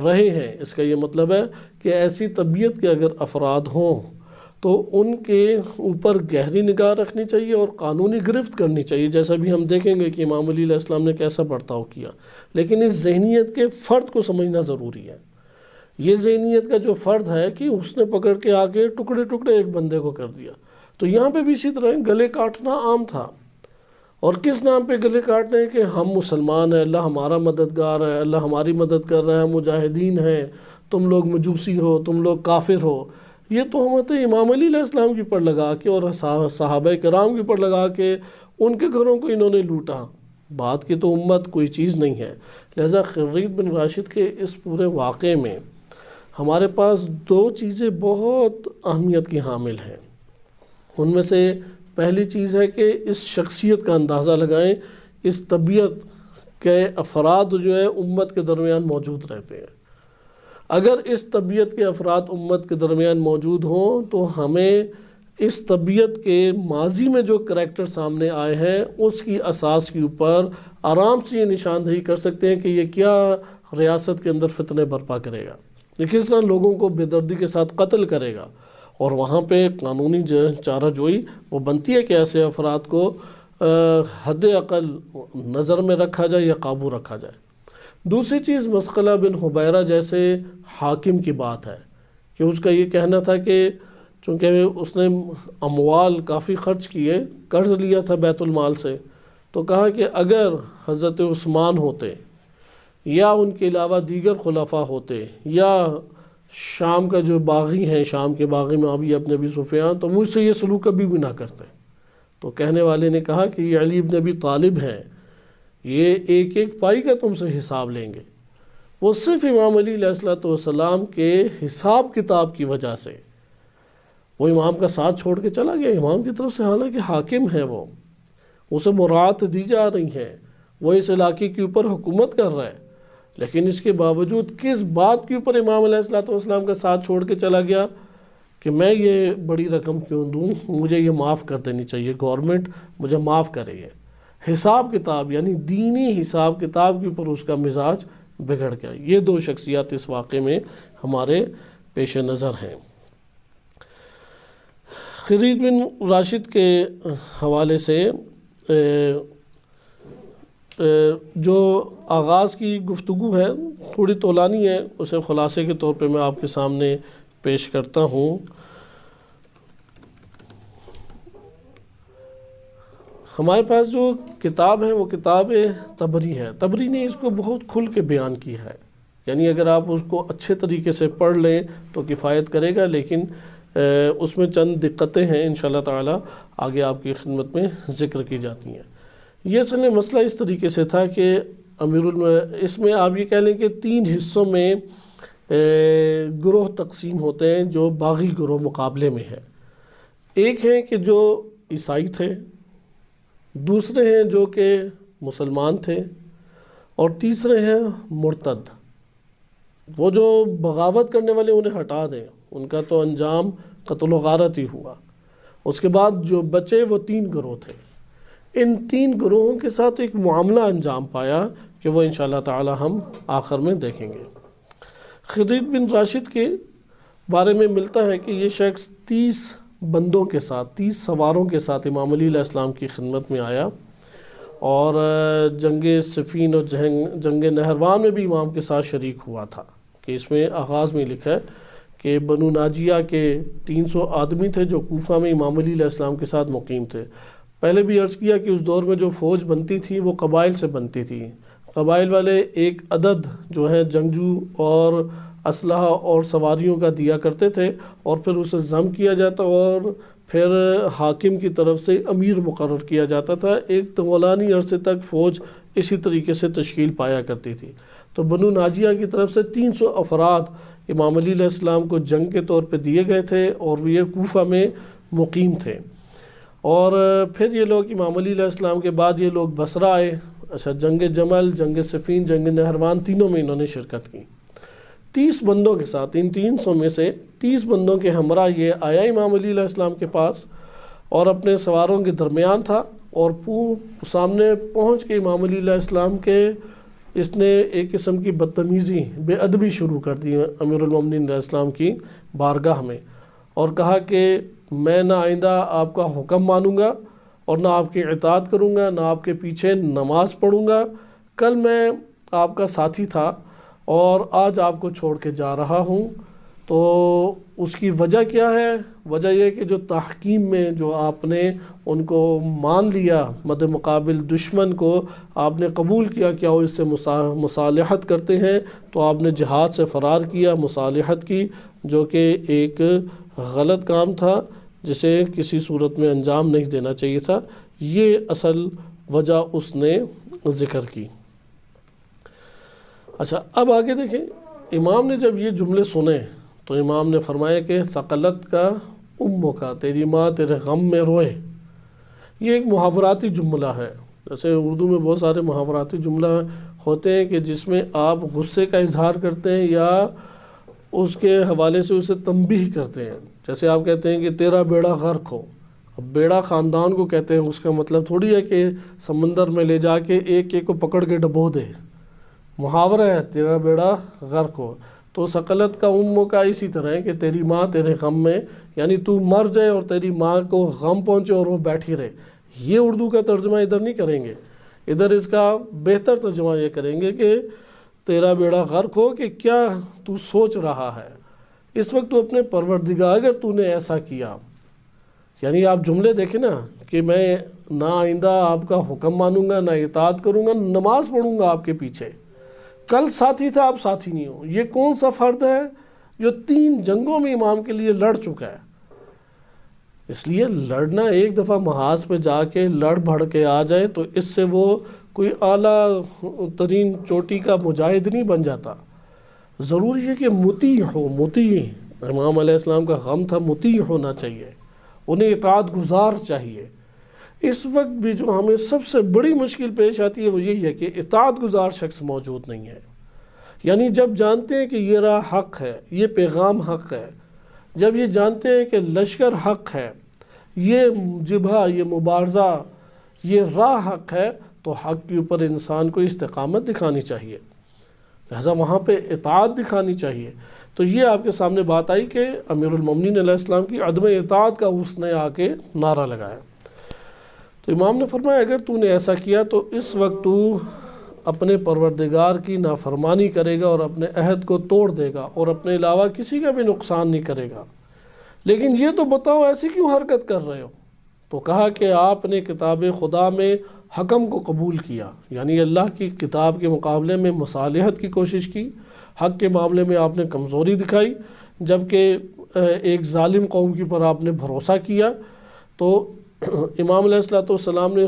رہے ہیں۔ اس کا یہ مطلب ہے کہ ایسی طبیعت کے اگر افراد ہوں تو ان کے اوپر گہری نگاہ رکھنی چاہیے اور قانونی گرفت کرنی چاہیے، جیسا بھی ہم دیکھیں گے کہ امام علی علیہ السلام نے کیسا برتاؤ کیا۔ لیکن اس ذہنیت کے فرد کو سمجھنا ضروری ہے۔ یہ ذہنیت کا جو فرد ہے کہ اس نے پکڑ کے آگے ٹکڑے ٹکڑے ایک بندے کو کر دیا، تو یہاں پہ بھی اسی طرح گلے کاٹنا عام تھا۔ اور کس نام پہ گلے کاٹنے ہیں کہ ہم مسلمان ہیں، اللہ ہمارا مددگار ہے، اللہ ہماری مدد کر رہا ہے، مجاہدین ہیں، تم لوگ مجوسی ہو، تم لوگ کافر ہو۔ یہ تہمتیں امام علی علیہ السلام کی پر لگا کے اور صحابہ کرام کی پر لگا کے ان کے گھروں کو انہوں نے لوٹا۔ بات کی تو امت کوئی چیز نہیں ہے۔ لہذا خرید بن راشد کے اس پورے واقعے میں ہمارے پاس دو چیزیں بہت اہمیت کی حامل ہیں۔ ان میں سے پہلی چیز ہے کہ اس شخصیت کا اندازہ لگائیں، اس طبیعت کے افراد جو ہے امت کے درمیان موجود رہتے ہیں۔ اگر اس طبیعت کے افراد امت کے درمیان موجود ہوں تو ہمیں اس طبیعت کے ماضی میں جو کریکٹر سامنے آئے ہیں اس کی اساس کے اوپر آرام سے یہ نشاندہی کر سکتے ہیں کہ یہ کیا ریاست کے اندر فتنے برپا کرے گا، یہ کس طرح لوگوں کو بے دردی کے ساتھ قتل کرے گا۔ اور وہاں پہ قانونی چارہ جوئی وہ بنتی ہے کہ ایسے افراد کو حد اقل نظر میں رکھا جائے یا قابو رکھا جائے۔ دوسری چیز مسخلہ بن حبیرہ جیسے حاکم کی بات ہے کہ اس کا یہ کہنا تھا کہ چونکہ اس نے اموال کافی خرچ کیے، قرض لیا تھا بیت المال سے، تو کہا کہ اگر حضرت عثمان ہوتے یا ان کے علاوہ دیگر خلفاء ہوتے یا شام کا جو باغی ہیں، شام کے باغی معاویہ ابن ابی سفیان، تو مجھ سے یہ سلوک کبھی بھی نہ کرتے۔ تو کہنے والے نے کہا کہ یہ علی ابن ابی طالب ہیں، یہ ایک ایک پائی کا تم سے حساب لیں گے۔ وہ صرف امام علی علیہ السلام کے حساب کتاب کی وجہ سے وہ امام کا ساتھ چھوڑ کے چلا گیا۔ امام کی طرف سے حالانکہ حاکم ہے، وہ اسے مراعات دی جا رہی ہیں، وہ اس علاقے کے اوپر حکومت کر رہا ہے، لیکن اس کے باوجود کس بات کے اوپر امام علیہ السلام کا ساتھ چھوڑ کے چلا گیا کہ میں یہ بڑی رقم کیوں دوں، مجھے یہ معاف کر دینی چاہیے، گورنمنٹ مجھے معاف کرے۔ یہ حساب کتاب یعنی دینی حساب کتاب کے اوپر اس کا مزاج بگڑ گیا۔ یہ دو شخصیات اس واقعے میں ہمارے پیش نظر ہیں۔ خرید بن راشد کے حوالے سے جو آغاز کی گفتگو ہے تھوڑی طولانی ہے، اسے خلاصے کے طور پہ میں آپ کے سامنے پیش کرتا ہوں۔ ہمارے پاس جو کتاب ہے وہ کتاب طبری ہے۔ طبری نے اس کو بہت کھل کے بیان کیا ہے، یعنی اگر آپ اس کو اچھے طریقے سے پڑھ لیں تو کفایت کرے گا، لیکن اس میں چند دقتیں ہیں انشاءاللہ تعالی آگے آپ کی خدمت میں ذکر کی جاتی ہیں۔ یہ اصل مسئلہ اس طریقے سے تھا کہ اس میں آپ یہ کہہ لیں کہ 3 حصوں میں گروہ تقسیم ہوتے ہیں جو باغی گروہ مقابلے میں ہے۔ ایک ہے کہ جو عیسائی تھے، دوسرے ہیں جو کہ مسلمان تھے، اور تیسرے ہیں مرتد۔ وہ جو بغاوت کرنے والے انہیں ہٹا دیں، ان کا تو انجام قتل و غارت ہی ہوا۔ اس کے بعد جو بچے وہ 3 گروہ تھے۔ ان 3 گروہوں کے ساتھ ایک معاملہ انجام پایا کہ وہ انشاءاللہ تعالی ہم آخر میں دیکھیں گے۔ خرید بن راشد کے بارے میں ملتا ہے کہ یہ شخص 30 بندوں کے ساتھ، 30 سواروں کے ساتھ امام علی علیہ السلام کی خدمت میں آیا، اور جنگ صفین اور جنگ نہروان میں بھی امام کے ساتھ شریک ہوا تھا۔ کہ اس میں آغاز میں لکھا ہے کہ بنو ناجیہ کے 300 آدمی تھے جو کوفہ میں امام علی علیہ السلام کے ساتھ مقیم تھے۔ پہلے بھی عرض کیا کہ اس دور میں جو فوج بنتی تھی وہ قبائل سے بنتی تھی۔ قبائل والے ایک عدد جو ہے جنگجو اور اسلحہ اور سواریوں کا دیا کرتے تھے، اور پھر اسے ضم کیا جاتا اور پھر حاکم کی طرف سے امیر مقرر کیا جاتا تھا۔ ایک طولانی عرصے تک فوج اسی طریقے سے تشکیل پایا کرتی تھی۔ تو بنو ناجیہ کی طرف سے 300 افراد امام علی علیہ السلام کو جنگ کے طور پہ دیے گئے تھے، اور یہ کوفہ میں مقیم تھے۔ اور پھر یہ لوگ امام علی علیہ السلام کے بعد یہ لوگ بصرہ آئے۔ اچھا، جنگ جمل، جنگ صفین، جنگ نہروان، تینوں میں انہوں نے شرکت کی۔ 30 بندوں کے ساتھ، ان 300 میں سے 30 بندوں کے ہمراہ یہ آیا امام علی علیہ السلام کے پاس، اور اپنے سواروں کے درمیان تھا، اور سامنے پہنچ کے امام علی علیہ السلام کے اس نے ایک قسم کی بدتمیزی، بے ادبی شروع کر دی امیر المومنین علیہ السلام کی بارگاہ میں، اور کہا کہ میں نہ آئندہ آپ کا حکم مانوں گا اور نہ آپ کی اطاعت کروں گا، نہ آپ کے پیچھے نماز پڑھوں گا۔ کل میں آپ کا ساتھی تھا اور آج آپ کو چھوڑ کے جا رہا ہوں۔ تو اس کی وجہ کیا ہے؟ وجہ یہ کہ جو تحکیم میں جو آپ نے ان کو مان لیا، مد مقابل دشمن کو آپ نے قبول کیا، کیا وہ اس سے مصالحت کرتے ہیں، تو آپ نے جہاد سے فرار کیا، مصالحت کی، جو کہ ایک غلط کام تھا جسے کسی صورت میں انجام نہیں دینا چاہیے تھا۔ یہ اصل وجہ اس نے ذکر کی۔ اچھا، اب آگے دیکھیں، امام نے جب یہ جملے سنے تو امام نے فرمایا کہ ثقلت کا امو کا، تیری ماں تیرے غم میں روئے۔ یہ ایک محاوراتی جملہ ہے، جیسے اردو میں بہت سارے محاوراتی جملہ ہوتے ہیں کہ جس میں آپ غصے کا اظہار کرتے ہیں یا اس کے حوالے سے اسے تنبیہ کرتے ہیں۔ جیسے آپ کہتے ہیں کہ تیرا بیڑا غرق ہو، اب بیڑا خاندان کو کہتے ہیں، اس کا مطلب تھوڑی ہے کہ سمندر میں لے جا کے ایک ایک کو پکڑ کے ڈبو دے، محاورہ ہے تیرا بیڑا غرق ہو۔ تو ثقلت کا امو کا اسی طرح ہے کہ تیری ماں تیرے غم میں، یعنی تو مر جائے اور تیری ماں کو غم پہنچے اور وہ بیٹھی رہے۔ یہ اردو کا ترجمہ ادھر نہیں کریں گے، ادھر اس کا بہتر ترجمہ یہ کریں گے کہ تیرا بیڑا غرق ہو کہ کیا تو سوچ رہا ہے اس وقت تو اپنے پروردگار، اگر تو نے ایسا کیا، یعنی آپ جملے دیکھیں نا کہ میں نہ آئندہ آپ کا حکم مانوں گا، نہ اطاعت کروں گا، نماز پڑھوں گا آپ کے پیچھے۔ کل ساتھی تھا، آپ ساتھی نہیں ہو۔ یہ کون سا فرد ہے جو 3 جنگوں میں امام کے لیے لڑ چکا ہے؟ اس لیے لڑنا ایک دفعہ محاذ پہ جا کے لڑ بڑھ کے آ جائے تو اس سے وہ کوئی اعلیٰ ترین چوٹی کا مجاہد نہیں بن جاتا۔ ضروری ہے کہ مطیع ہو، مطیع۔ امام علیہ السلام کا غم تھا، مطیع ہونا چاہیے، انہیں اطاعت گزار چاہیے۔ اس وقت بھی جو ہمیں سب سے بڑی مشکل پیش آتی ہے وہ یہی ہے کہ اطاعت گزار شخص موجود نہیں ہے۔ یعنی جب جانتے ہیں کہ یہ راہ حق ہے، یہ پیغام حق ہے، جب یہ جانتے ہیں کہ لشکر حق ہے، یہ جبہہ، یہ مبارزہ، یہ راہ حق ہے، تو حق کے اوپر انسان کو استقامت دکھانی چاہیے، لہذا وہاں پہ اطاعت دکھانی چاہیے۔ تو یہ آپ کے سامنے بات آئی کہ امیر المومنین علیہ السلام کی عدم اطاعت کا اس نے آ کے نعرہ لگایا۔ تو امام نے فرمایا اگر تو نے ایسا کیا تو اس وقت تو اپنے پروردگار کی نافرمانی کرے گا اور اپنے عہد کو توڑ دے گا اور اپنے علاوہ کسی کا بھی نقصان نہیں کرے گا۔ لیکن یہ تو بتاؤ ایسی کیوں حرکت کر رہے ہو؟ تو کہا کہ آپ نے کتاب خدا میں حکم کو قبول کیا، یعنی اللہ کی کتاب کے مقابلے میں مصالحت کی کوشش کی، حق کے معاملے میں آپ نے کمزوری دکھائی، جبکہ ایک ظالم قوم کے اوپر آپ نے بھروسہ کیا۔ تو امام علیہ السلام نے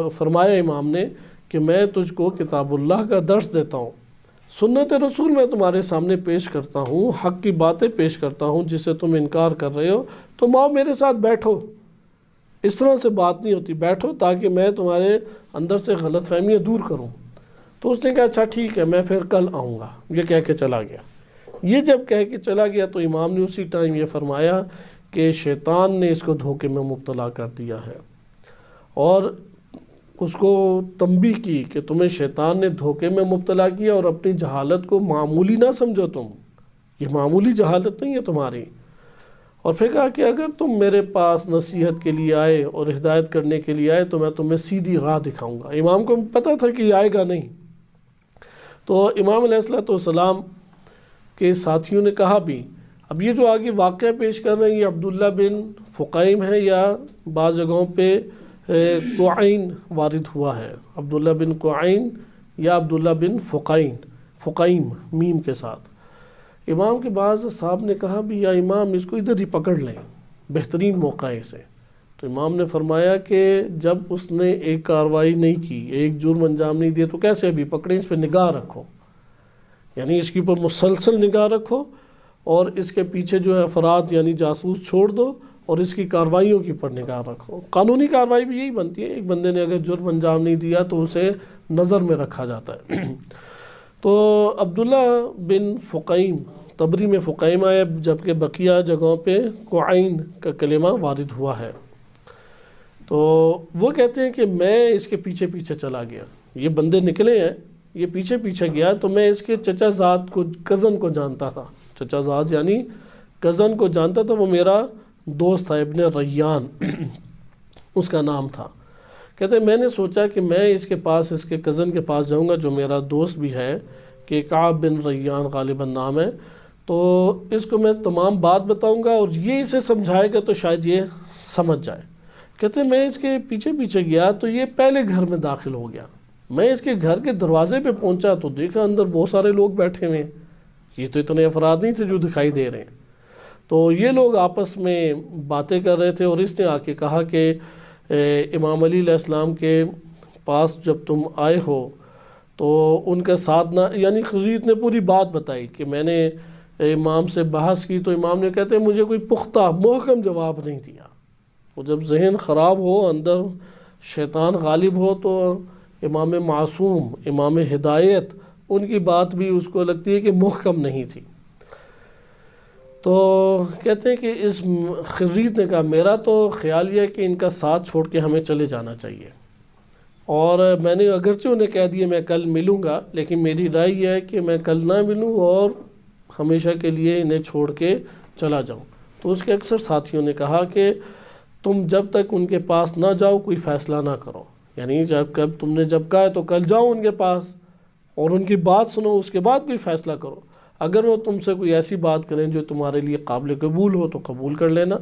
فرمایا امام نے کہ میں تجھ کو کتاب اللہ کا درس دیتا ہوں، سنت رسول میں تمہارے سامنے پیش کرتا ہوں، حق کی باتیں پیش کرتا ہوں جسے تم انکار کر رہے ہو، تم آؤ میرے ساتھ بیٹھو۔ اس طرح سے بات نہیں ہوتی، بیٹھو تاکہ میں تمہارے اندر سے غلط فہمیاں دور کروں۔ تو اس نے کہا اچھا ٹھیک ہے، میں پھر کل آؤں گا، یہ کہہ کے چلا گیا۔ یہ جب کہہ کے چلا گیا تو امام نے اسی ٹائم یہ فرمایا کہ شیطان نے اس کو دھوکے میں مبتلا کر دیا ہے، اور اس کو تنبیہ کی کہ تمہیں شیطان نے دھوکے میں مبتلا کیا اور اپنی جہالت کو معمولی نہ سمجھو، تم یہ معمولی جہالت نہیں ہے تمہاری۔ اور پھر کہا کہ اگر تم میرے پاس نصیحت کے لیے آئے اور ہدایت کرنے کے لیے آئے تو میں تمہیں سیدھی راہ دکھاؤں گا۔ امام کو پتہ تھا کہ یہ آئے گا نہیں، تو امام علیہ السلام کے ساتھیوں نے کہا بھی۔ اب یہ جو آگے واقعہ پیش کر رہے ہیں یہ عبداللہ بن فقیم ہے، یا بعض جگہوں پہ قعین وارد ہوا ہے، عبداللہ بن قعین یا عبداللہ بن فقیم میم کے ساتھ۔ امام کے بعض صاحب نے کہا بھی یا امام اس کو ادھر ہی پکڑ لیں، بہترین موقع ہے اسے۔ تو امام نے فرمایا کہ جب اس نے ایک کارروائی نہیں کی، ایک جرم انجام نہیں دیا، تو کیسے ابھی پکڑیں؟ اس پہ نگاہ رکھو، یعنی اس کے اوپر مسلسل نگاہ رکھو، اور اس کے پیچھے جو ہے افراد یعنی جاسوس چھوڑ دو، اور اس کی کارروائیوں کی پر نگاہ رکھو۔ قانونی کارروائی بھی یہی بنتی ہے، ایک بندے نے اگر جرم انجام نہیں دیا تو اسے نظر میں رکھا جاتا ہے۔ تو عبداللہ بن فقیم، طبری میں فقیم آیا، جبکہ بقیہ جگہوں پہ قعین کا کلمہ وارد ہوا ہے۔ تو وہ کہتے ہیں کہ میں اس کے پیچھے پیچھے چلا گیا، یہ بندے نکلے ہیں، یہ پیچھے پیچھے گیا، تو میں اس کے چچا زاد کو، کزن کو جانتا تھا۔ چچا زاد یعنی کزن کو جانتا تھا، وہ میرا دوست تھا، ابن ریان اس کا نام تھا۔ کہتے ہیں میں نے سوچا کہ میں اس کے پاس، اس کے کزن کے پاس جاؤں گا جو میرا دوست بھی ہے، کہ کعب بن ریان غالباً نام ہے، تو اس کو میں تمام بات بتاؤں گا اور یہ اسے سمجھائے گا تو شاید یہ سمجھ جائے۔ کہتے ہیں میں اس کے پیچھے پیچھے گیا تو یہ پہلے گھر میں داخل ہو گیا۔ میں اس کے گھر کے دروازے پہ پہنچا تو دیکھا اندر بہت سارے لوگ بیٹھے ہوئے ہیں، یہ تو اتنے افراد نہیں تھے جو دکھائی دے رہے ہیں۔ تو یہ لوگ آپس میں باتیں کر رہے تھے، اور اس نے آ کے کہا کہ امام علی علیہ السلام کے پاس جب تم آئے ہو تو ان کے ساتھ نہ، یعنی خزیت نے پوری بات بتائی کہ میں نے امام سے بحث کی، تو امام نے کہتے ہیں مجھے کوئی پختہ محکم جواب نہیں دیا۔ وہ جب ذہن خراب ہو، اندر شیطان غالب ہو، تو امام معصوم، امام ہدایت، ان کی بات بھی اس کو لگتی ہے کہ محکم نہیں تھی۔ تو کہتے ہیں کہ اس خزیت نے کہا میرا تو خیال یہ ہے کہ ان کا ساتھ چھوڑ کے ہمیں چلے جانا چاہیے، اور میں نے اگرچہ انہیں کہہ دیا میں کل ملوں گا، لیکن میری رائے یہ ہے کہ میں کل نہ ملوں اور ہمیشہ کے لیے انہیں چھوڑ کے چلا جاؤں۔ تو اس کے اکثر ساتھیوں نے کہا کہ تم جب تک ان کے پاس نہ جاؤ کوئی فیصلہ نہ کرو، یعنی جب تم نے جب کہا ہے تو کل جاؤ ان کے پاس اور ان کی بات سنو، اس کے بعد کوئی فیصلہ کرو۔ اگر وہ تم سے کوئی ایسی بات کریں جو تمہارے لیے قابل قبول ہو تو قبول کر لینا،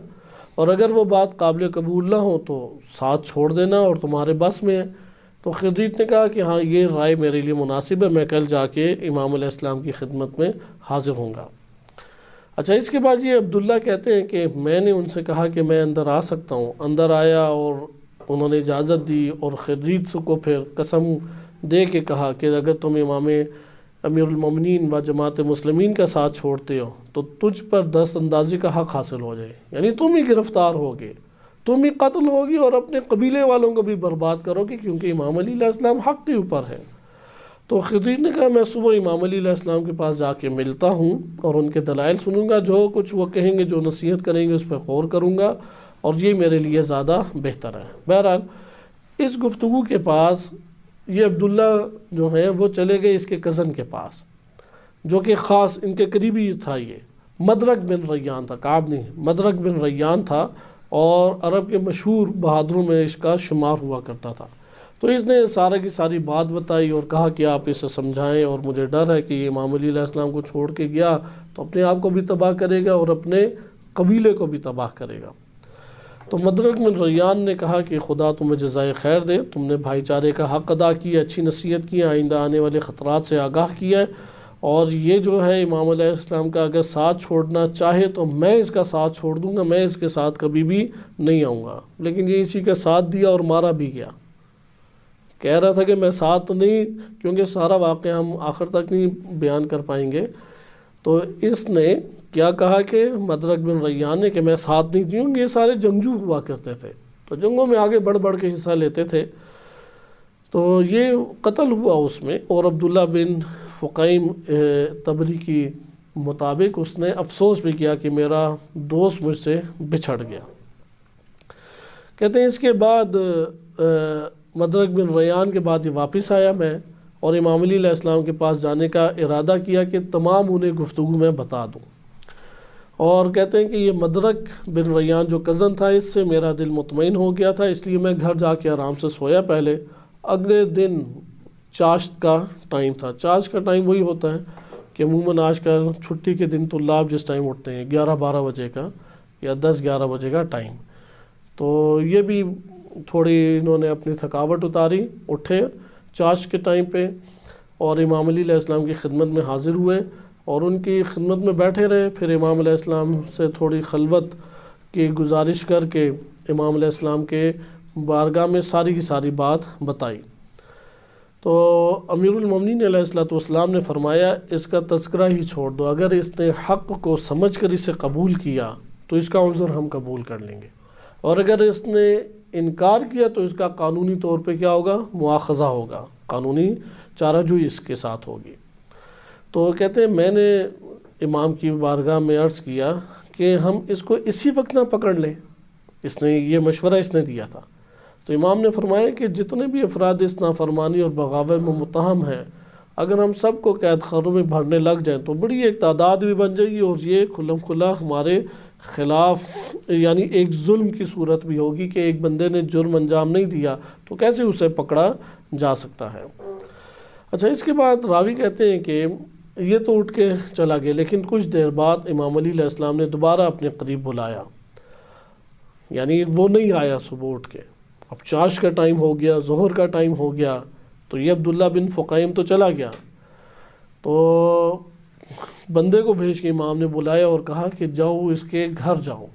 اور اگر وہ بات قابل قبول نہ ہو تو ساتھ چھوڑ دینا اور تمہارے بس میں ہے۔ تو خزیت نے کہا کہ ہاں یہ رائے میرے لیے مناسب ہے، میں کل جا کے امام علیہ السلام کی خدمت میں حاضر ہوں گا۔ اچھا، اس کے بعد یہ عبداللہ کہتے ہیں کہ میں نے ان سے کہا کہ میں اندر آ سکتا ہوں، اندر آیا اور انہوں نے اجازت دی، اور خزیت کو پھر قسم دے کے کہا کہ اگر تم امام امیر المومنین و جماعت مسلمین کا ساتھ چھوڑتے ہو تو تجھ پر دست اندازی کا حق حاصل ہو جائے، یعنی تم ہی گرفتار ہوگے، تم ہی قتل ہوگی اور اپنے قبیلے والوں کو بھی برباد کرو گے، کیونکہ امام علی علیہ السلام حق کے اوپر ہے۔ تو خزیت نے کہا میں صبح امام علی علیہ السلام کے پاس جا کے ملتا ہوں اور ان کے دلائل سنوں گا، جو کچھ وہ کہیں گے، جو نصیحت کریں گے اس پہ غور کروں گا، اور یہ میرے لیے زیادہ بہتر ہے۔ بہرحال اس گفتگو کے پاس یہ عبداللہ جو ہیں وہ چلے گئے اس کے کزن کے پاس، جو کہ خاص ان کے قریبی تھا، یہ مدرک بن ریان تھا، کعب نہیں، مدرک بن ریان تھا، اور عرب کے مشہور بہادروں میں اس کا شمار ہوا کرتا تھا۔ تو اس نے سارے کی ساری بات بتائی اور کہا کہ آپ اسے سمجھائیں، اور مجھے ڈر ہے کہ یہ امام علی علیہ السلام کو چھوڑ کے گیا تو اپنے آپ کو بھی تباہ کرے گا اور اپنے قبیلے کو بھی تباہ کرے گا۔ تو مدرک بن ریان نے کہا کہ خدا تمہیں جزائے خیر دے، تم نے بھائی چارے کا حق ادا کیا، اچھی نصیحت کی، آئندہ آنے والے خطرات سے آگاہ کیا ہے، اور یہ جو ہے امام علیہ السلام کا اگر ساتھ چھوڑنا چاہے تو میں اس کا ساتھ چھوڑ دوں گا، میں اس کے ساتھ کبھی بھی نہیں آؤں گا۔ لیکن یہ اسی کا ساتھ دیا اور مارا بھی گیا، کہہ رہا تھا کہ میں ساتھ نہیں، کیونکہ سارا واقعہ ہم آخر تک نہیں بیان کر پائیں گے۔ تو اس نے کیا کہا کہ مدرک بن ریان نے کہ میں ساتھ نہیں دوں، یہ سارے جنگجو ہوا کرتے تھے تو جنگوں میں آگے بڑھ بڑھ کے حصہ لیتے تھے، تو یہ قتل ہوا اس میں۔ اور عبداللہ بن فقیم تبری کی مطابق اس نے افسوس بھی کیا کہ میرا دوست مجھ سے بچھڑ گیا۔ کہتے ہیں اس کے بعد مدرک بن ریان کے بعد یہ واپس آیا میں، اور امام علی علیہ السلام کے پاس جانے کا ارادہ کیا کہ تمام انہیں گفتگو میں بتا دوں۔ اور کہتے ہیں کہ یہ مدرک بن ریان جو کزن تھا، اس سے میرا دل مطمئن ہو گیا تھا، اس لیے میں گھر جا کے آرام سے سویا پہلے۔ اگلے دن چاشت کا ٹائم تھا، چاشت کا ٹائم وہی ہوتا ہے کہ عموماً آج کل چھٹی کے دن طلاب جس ٹائم اٹھتے ہیں 11-12 بجے کا یا 10-11 بجے کا ٹائم، تو یہ بھی تھوڑی انہوں نے اپنی تھکاوٹ اتاری، اٹھے چاشت کے ٹائم پہ اور امام علی علیہ السلام کی خدمت میں حاضر ہوئے اور ان کی خدمت میں بیٹھے رہے۔ پھر امام علیہ السلام سے تھوڑی خلوت کی گزارش کر کے امام علیہ السلام کے بارگاہ میں ساری کی ساری بات بتائی۔ تو امیر المومنین علیہ السلام نے فرمایا اس کا تذکرہ ہی چھوڑ دو، اگر اس نے حق کو سمجھ کر اسے قبول کیا تو اس کا عذر ہم قبول کر لیں گے، اور اگر اس نے انکار کیا تو اس کا قانونی طور پہ کیا ہوگا، مواخذہ ہوگا، قانونی چارہ جوئی اس کے ساتھ ہوگی۔ تو کہتے ہیں میں نے امام کی بارگاہ میں عرض کیا کہ ہم اس کو اسی وقت نہ پکڑ لیں، اس نے یہ مشورہ اس نے دیا تھا۔ تو امام نے فرمایا کہ جتنے بھی افراد اس نافرمانی اور بغاوت میں متہم ہیں، اگر ہم سب کو قید خانوں میں بھرنے لگ جائیں تو بڑی ایک تعداد بھی بن جائے گی، اور یہ کھلم کھلا ہمارے خلاف یعنی ایک ظلم کی صورت بھی ہوگی کہ ایک بندے نے جرم انجام نہیں دیا تو کیسے اسے پکڑا جا سکتا ہے۔ اچھا، اس کے بعد راوی کہتے ہیں کہ یہ تو اٹھ کے چلا گیا، لیکن کچھ دیر بعد امام علی علیہ السلام نے دوبارہ اپنے قریب بلایا، یعنی وہ نہیں آیا صبح اٹھ کے، اب چاش کا ٹائم ہو گیا، ظہر کا ٹائم ہو گیا، تو یہ عبداللہ بن فقیم تو چلا گیا۔ تو بندے کو بھیج کے امام نے بلایا اور کہا کہ جاؤ اس کے گھر جاؤ،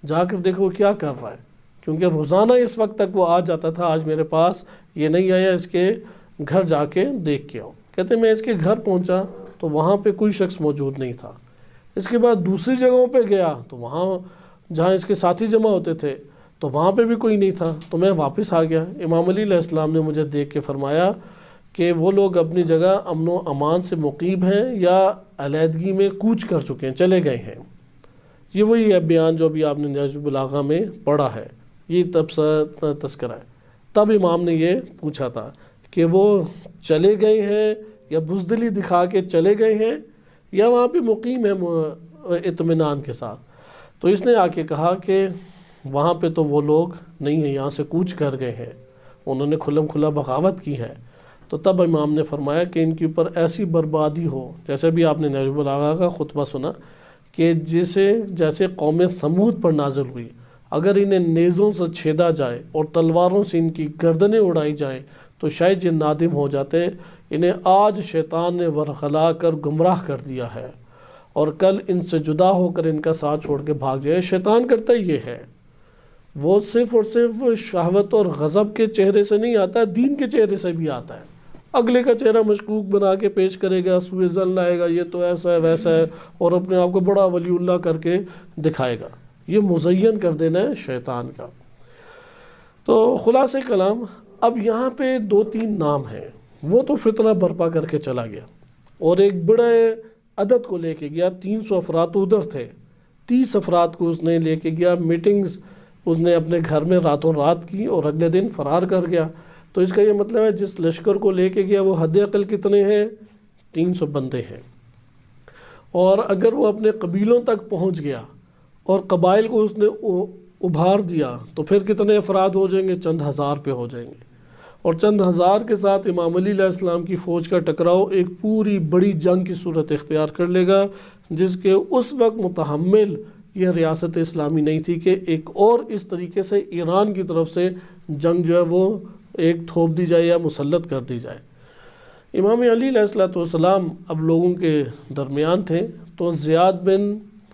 جا کر دیکھو کیا کر رہا ہے، کیونکہ روزانہ اس وقت تک وہ آ جاتا تھا، آج میرے پاس یہ نہیں آیا، اس کے گھر جا کے دیکھ کے آؤ۔ کہتے میں اس کے گھر پہنچا تو وہاں پہ کوئی شخص موجود نہیں تھا۔ اس کے بعد دوسری جگہوں پہ گیا تو وہاں جہاں اس کے ساتھی جمع ہوتے تھے تو وہاں پہ بھی کوئی نہیں تھا، تو میں واپس آ گیا۔ امام علی علیہ السلام نے مجھے دیکھ کے فرمایا کہ وہ لوگ اپنی جگہ امن و امان سے مقیم ہیں یا علیحدگی میں کوچ کر چکے ہیں، چلے گئے ہیں۔ یہ وہی ہے بیان جو ابھی آپ نے نہج البلاغہ میں پڑھا ہے، یہ تذکرہ ہے۔ تب امام نے یہ پوچھا تھا کہ وہ چلے گئے ہیں یا بزدلی دکھا کے چلے گئے ہیں یا وہاں پہ مقیم ہے اطمینان کے ساتھ۔ تو اس نے آ کے کہا کہ وہاں پہ تو وہ لوگ نہیں ہیں، یہاں سے کوچ کر گئے ہیں، انہوں نے کھلم کھلا بغاوت کی ہے۔ تو تب امام نے فرمایا کہ ان کے اوپر ایسی بربادی ہو، جیسے بھی آپ نے نہج البلاغہ کا خطبہ سنا کہ جیسے قوم ثمود پر نازل ہوئی، اگر انہیں نیزوں سے چھیدا جائے اور تلواروں سے ان کی گردنیں اڑائی جائیں تو شاید یہ نادم ہو جاتے، انہیں آج شیطان نے ورغلا کر گمراہ کر دیا ہے اور کل ان سے جدا ہو کر ان کا ساتھ چھوڑ کے بھاگ جائے۔ شیطان کرتا ہی یہ ہے، وہ صرف اور صرف شہوت اور غضب کے چہرے سے نہیں آتا، دین کے چہرے سے بھی آتا ہے۔ اگلے کا چہرہ مشکوک بنا کے پیش کرے گا، سوء ظن لائے گا، یہ تو ایسا ہے ویسا ہے، اور اپنے آپ کو بڑا ولی اللہ کر کے دکھائے گا۔ یہ مزین کر دینا ہے شیطان کا۔ تو خلاصہ کلام، اب یہاں پہ 2-3 نام ہیں، وہ تو فتنہ برپا کر کے چلا گیا اور ایک بڑے عدد کو لے کے گیا، 300 افراد تو ادھر تھے، 30 افراد کو اس نے لے کے گیا، میٹنگز اس نے اپنے گھر میں راتوں رات کی اور اگلے دن فرار کر گیا۔ تو اس کا یہ مطلب ہے جس لشکر کو لے کے گیا وہ حد اقل کتنے ہیں؟ 300 بندے ہیں۔ اور اگر وہ اپنے قبیلوں تک پہنچ گیا اور قبائل کو اس نے ابھار دیا تو پھر کتنے افراد ہو جائیں گے؟ چند ہزار پہ ہو جائیں گے، اور چند ہزار کے ساتھ امام علی علیہ السلام کی فوج کا ٹکراؤ ایک پوری بڑی جنگ کی صورت اختیار کر لے گا، جس کے اس وقت متحمل یہ ریاست اسلامی نہیں تھی کہ ایک اور اس طریقے سے ایران کی طرف سے جنگ جو ہے وہ ایک تھوپ دی جائے یا مسلط کر دی جائے۔ امام علی علیہ السلام اب لوگوں کے درمیان تھے تو زیاد بن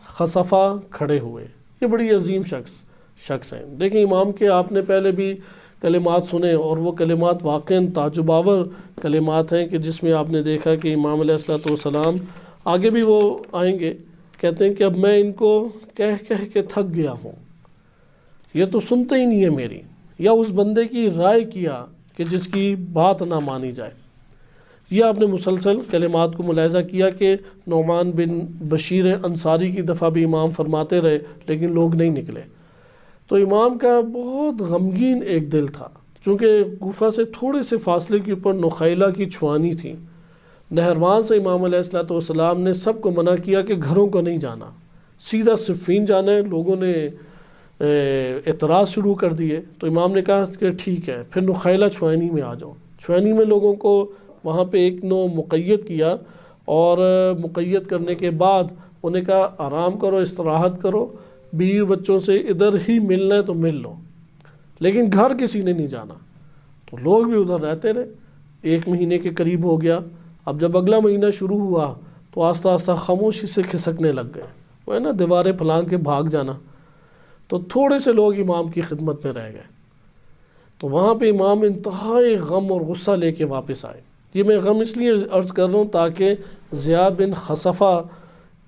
خصفہ کھڑے ہوئے، یہ بڑی عظیم شخص ہیں۔ دیکھیں امام کے آپ نے پہلے بھی کلمات سنے اور وہ کلمات واقعاً تعجب آور کلمات ہیں کہ جس میں آپ نے دیکھا کہ امام علیہ السلام آگے بھی وہ آئیں گے، کہتے ہیں کہ اب میں ان کو کہہ کے تھک گیا ہوں، یہ تو سنتے ہی نہیں ہے میری، یا اس بندے کی رائے کیا کہ جس کی بات نہ مانی جائے۔ یہ آپ نے مسلسل کلمات کو ملاحظہ کیا کہ نعمان بن بشیر انصاری کی دفعہ بھی امام فرماتے رہے لیکن لوگ نہیں نکلے۔ تو امام کا بہت غمگین ایک دل تھا، چونکہ کوفہ سے تھوڑے سے فاصلے کے اوپر نخیلہ کی چھوانی تھی، نہروان سے امام علیہ السلام نے سب کو منع کیا کہ گھروں کو نہیں جانا، سیدھا صفین جانا ہے۔ لوگوں نے اعتراض شروع کر دیے تو امام نے کہا کہ ٹھیک ہے، پھر نخیلہ چھوانی میں آ جاؤ۔ چھوانی میں لوگوں کو وہاں پہ ایک نو مقید کیا، اور مقید کرنے کے بعد انہیں کہا آرام کرو، استراحت کرو، بیوی بچوں سے ادھر ہی ملنا ہے تو مل لو، لیکن گھر کسی نے نہیں جانا۔ تو لوگ بھی ادھر رہتے رہے، 1 مہینے کے قریب ہو گیا۔ اب جب اگلا مہینہ شروع ہوا تو آہستہ آہستہ خاموشی سے کھسکنے لگ گئے، وہ ہے نا دیواریں پھلانگ کے بھاگ جانا۔ تو تھوڑے سے لوگ امام کی خدمت میں رہ گئے، تو وہاں پہ امام انتہائی غم اور غصہ لے کے واپس آئے۔ یہ میں غم اس لیے عرض کر رہا ہوں تاکہ زیاد بن خصفہ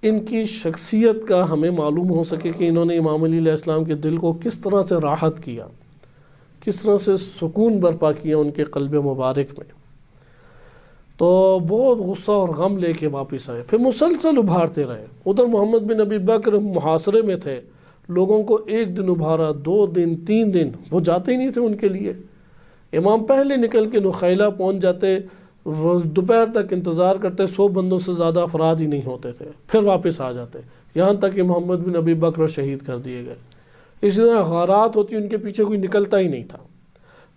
ان کی شخصیت کا ہمیں معلوم ہو سکے کہ انہوں نے امام علی علیہ السلام کے دل کو کس طرح سے راحت کیا، کس طرح سے سکون برپا کیا ان کے قلب مبارک میں۔ تو بہت غصہ اور غم لے کے واپس آئے، پھر مسلسل ابھارتے رہے۔ ادھر محمد بن ابی بکر محاصرے میں تھے، لوگوں کو 1 دن ابھارا، 2 دن، 3 دن، وہ جاتے ہی نہیں تھے ان کے لیے۔ امام پہلے نکل کے نخیلہ پہنچ جاتے، روز دوپہر تک انتظار کرتے، 100 بندوں سے زیادہ افراد ہی نہیں ہوتے تھے، پھر واپس آ جاتے، یہاں تک کہ محمد بن ابی بکر شہید کر دیے گئے۔ اسی طرح غارات ہوتی، ان کے پیچھے کوئی نکلتا ہی نہیں تھا۔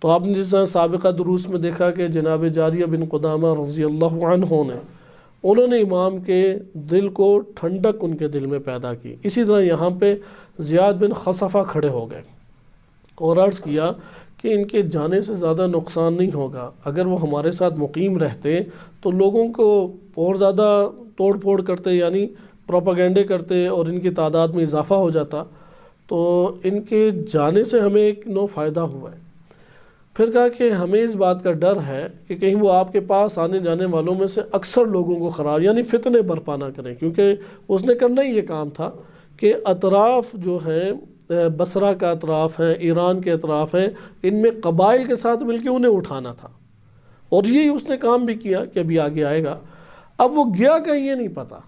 تو آپ نے جس طرح سابقہ دروس میں دیکھا کہ جناب جاریہ بن قدامہ رضی اللہ عنہ نے، انہوں نے امام کے دل کو ٹھنڈک ان کے دل میں پیدا کی۔ اسی طرح یہاں پہ زیاد بن خصفہ کھڑے ہو گئے اور عرض کیا کہ ان کے جانے سے زیادہ نقصان نہیں ہوگا، اگر وہ ہمارے ساتھ مقیم رہتے تو لوگوں کو اور زیادہ توڑ پھوڑ کرتے، یعنی پروپیگنڈے کرتے اور ان کی تعداد میں اضافہ ہو جاتا، تو ان کے جانے سے ہمیں ایک نو فائدہ ہوا ہے۔ پھر کہا کہ ہمیں اس بات کا ڈر ہے کہ کہیں وہ آپ کے پاس آنے جانے والوں میں سے اکثر لوگوں کو خراب، یعنی فتنے برپا نہ کریں، کیونکہ اس نے کرنا ہی یہ کام تھا کہ اطراف جو ہیں، بصرہ کا اطراف ہے، ایران کے اطراف ہیں، ان میں قبائل کے ساتھ مل کے انہیں اٹھانا تھا، اور یہی اس نے کام بھی کیا کہ ابھی آگے آئے گا۔ اب وہ گیا کہیں یہ نہیں پتا،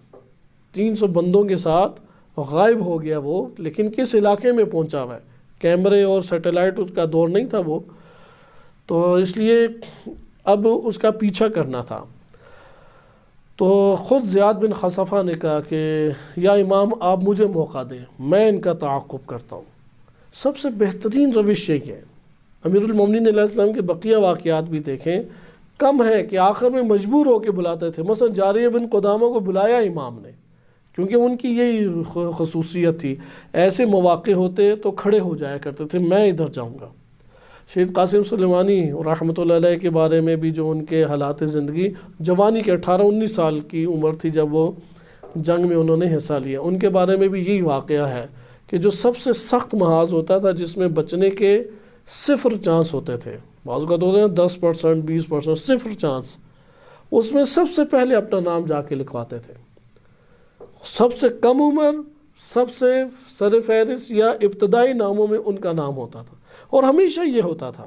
300 بندوں کے ساتھ غائب ہو گیا وہ، لیکن کس علاقے میں پہنچا ہوا ہے، کیمرے اور سیٹلائٹ اس کا دور نہیں تھا وہ، تو اس لیے اب اس کا پیچھا کرنا تھا۔ تو خود زیاد بن خصفہ نے کہا کہ یا امام آپ مجھے موقع دیں، میں ان کا تعاقب کرتا ہوں۔ سب سے بہترین روش یہی ہے۔ امیر المومنین علیہ السلام کے بقیہ واقعات بھی دیکھیں، کم ہے کہ آخر میں مجبور ہو کے بلاتے تھے۔ مثلا جاریہ بن قدامہ کو بلایا امام نے، کیونکہ ان کی یہی خصوصیت تھی، ایسے مواقع ہوتے تو کھڑے ہو جایا کرتے تھے، میں ادھر جاؤں گا۔ شہید قاسم سلیمانی رحمۃ اللہ علیہ کے بارے میں بھی جو ان کے حالات زندگی، جوانی کے 18-19 سال کی عمر تھی جب وہ جنگ میں انہوں نے حصہ لیا، ان کے بارے میں بھی یہی واقعہ ہے کہ جو سب سے سخت محاذ ہوتا تھا، جس میں بچنے کے 0 چانس ہوتے تھے، بعض اوقات ہوتے ہیں 10%، 20%، 0 چانس، اس میں سب سے پہلے اپنا نام جا کے لکھواتے تھے۔ سب سے کم عمر، سب سے سر فہرست یا ابتدائی ناموں میں ان کا نام ہوتا تھا، اور ہمیشہ یہ ہوتا تھا۔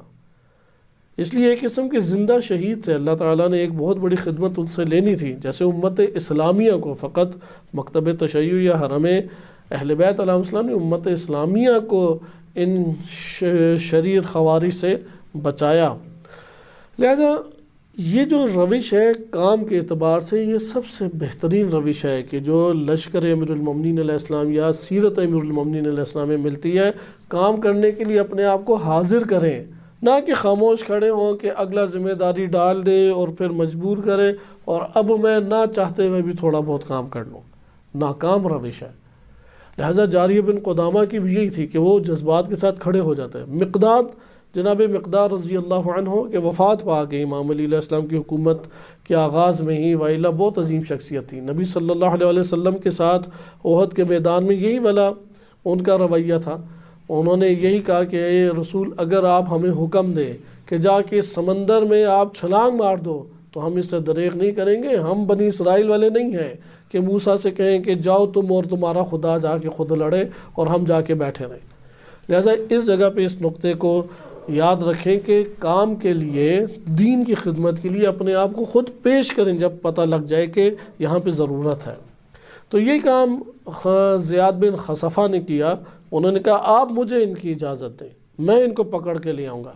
اس لیے ایک قسم کے زندہ شہید تھے، اللہ تعالیٰ نے ایک بہت بڑی خدمت ان سے لینی تھی، جیسے امت اسلامیہ کو فقط مکتب تشیع یا حرم اہل بیت علیہ السلام نے امت اسلامیہ کو ان شریر خوارج سے بچایا۔ لہذا یہ جو روش ہے کام کے اعتبار سے، یہ سب سے بہترین روش ہے کہ جو لشکر امیر المومنین علیہ السلام یا سیرت امیر المومنین علیہ السلام میں ملتی ہے۔ کام کرنے کے لیے اپنے آپ کو حاضر کریں، نہ کہ خاموش کھڑے ہوں کہ اگلا ذمہ داری ڈال دے اور پھر مجبور کرے اور اب میں نہ چاہتے ہوئے بھی تھوڑا بہت کام کر لوں۔ ناکام روش ہے۔ لہٰذا جاریہ بن قدامہ کی بھی یہی تھی کہ وہ جذبات کے ساتھ کھڑے ہو جاتے ہیں۔ مقداد، جناب مقدار رضی اللہ عنہ کہ وفات پا گئی امام علی علیہ السلام کی حکومت کے آغاز میں ہی، وائلہ بہت عظیم شخصیت تھی، نبی صلی اللہ علیہ وسلم کے ساتھ احد کے میدان میں یہی والا ان کا رویہ تھا۔ انہوں نے یہی کہا کہ اے رسول، اگر آپ ہمیں حکم دیں کہ جا کے سمندر میں آپ چھلانگ مار دو تو ہم اس سے دریغ نہیں کریں گے۔ ہم بنی اسرائیل والے نہیں ہیں کہ موسیٰ سے کہیں کہ جاؤ تم اور تمہارا خدا جا کے خود لڑے اور ہم جا کے بیٹھے رہیں۔ لہٰذا اس جگہ پہ اس نقطے کو یاد رکھیں کہ کام کے لیے، دین کی خدمت کے لیے اپنے آپ کو خود پیش کریں جب پتہ لگ جائے کہ یہاں پہ ضرورت ہے۔ تو یہ کام زیاد بن خصفہ نے کیا۔ انہوں نے کہا آپ مجھے ان کی اجازت دیں، میں ان کو پکڑ کے لے آؤں گا۔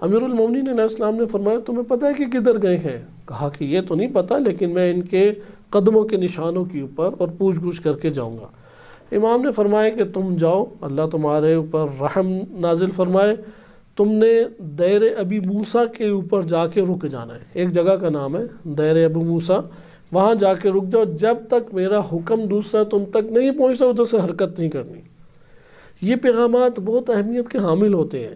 امیر المومنین علیہ السلام نے فرمایا تمہیں پتہ ہے کہ کدھر گئے ہیں؟ کہا کہ یہ تو نہیں پتہ، لیکن میں ان کے قدموں کے نشانوں کے اوپر اور پوچھ گچھ کر کے جاؤں گا۔ امام نے فرمایا کہ تم جاؤ، اللہ تمہارے اوپر رحم نازل فرمائے، تم نے دیر ابی موسیٰ کے اوپر جا کے رک جانا ہے۔ ایک جگہ کا نام ہے دیر ابی موسیٰ، وہاں جا کے رک جاؤ، جب تک میرا حکم دوسرا تم تک نہیں پہنچتا ادھر سے حرکت نہیں کرنی۔ یہ پیغامات بہت اہمیت کے حامل ہوتے ہیں۔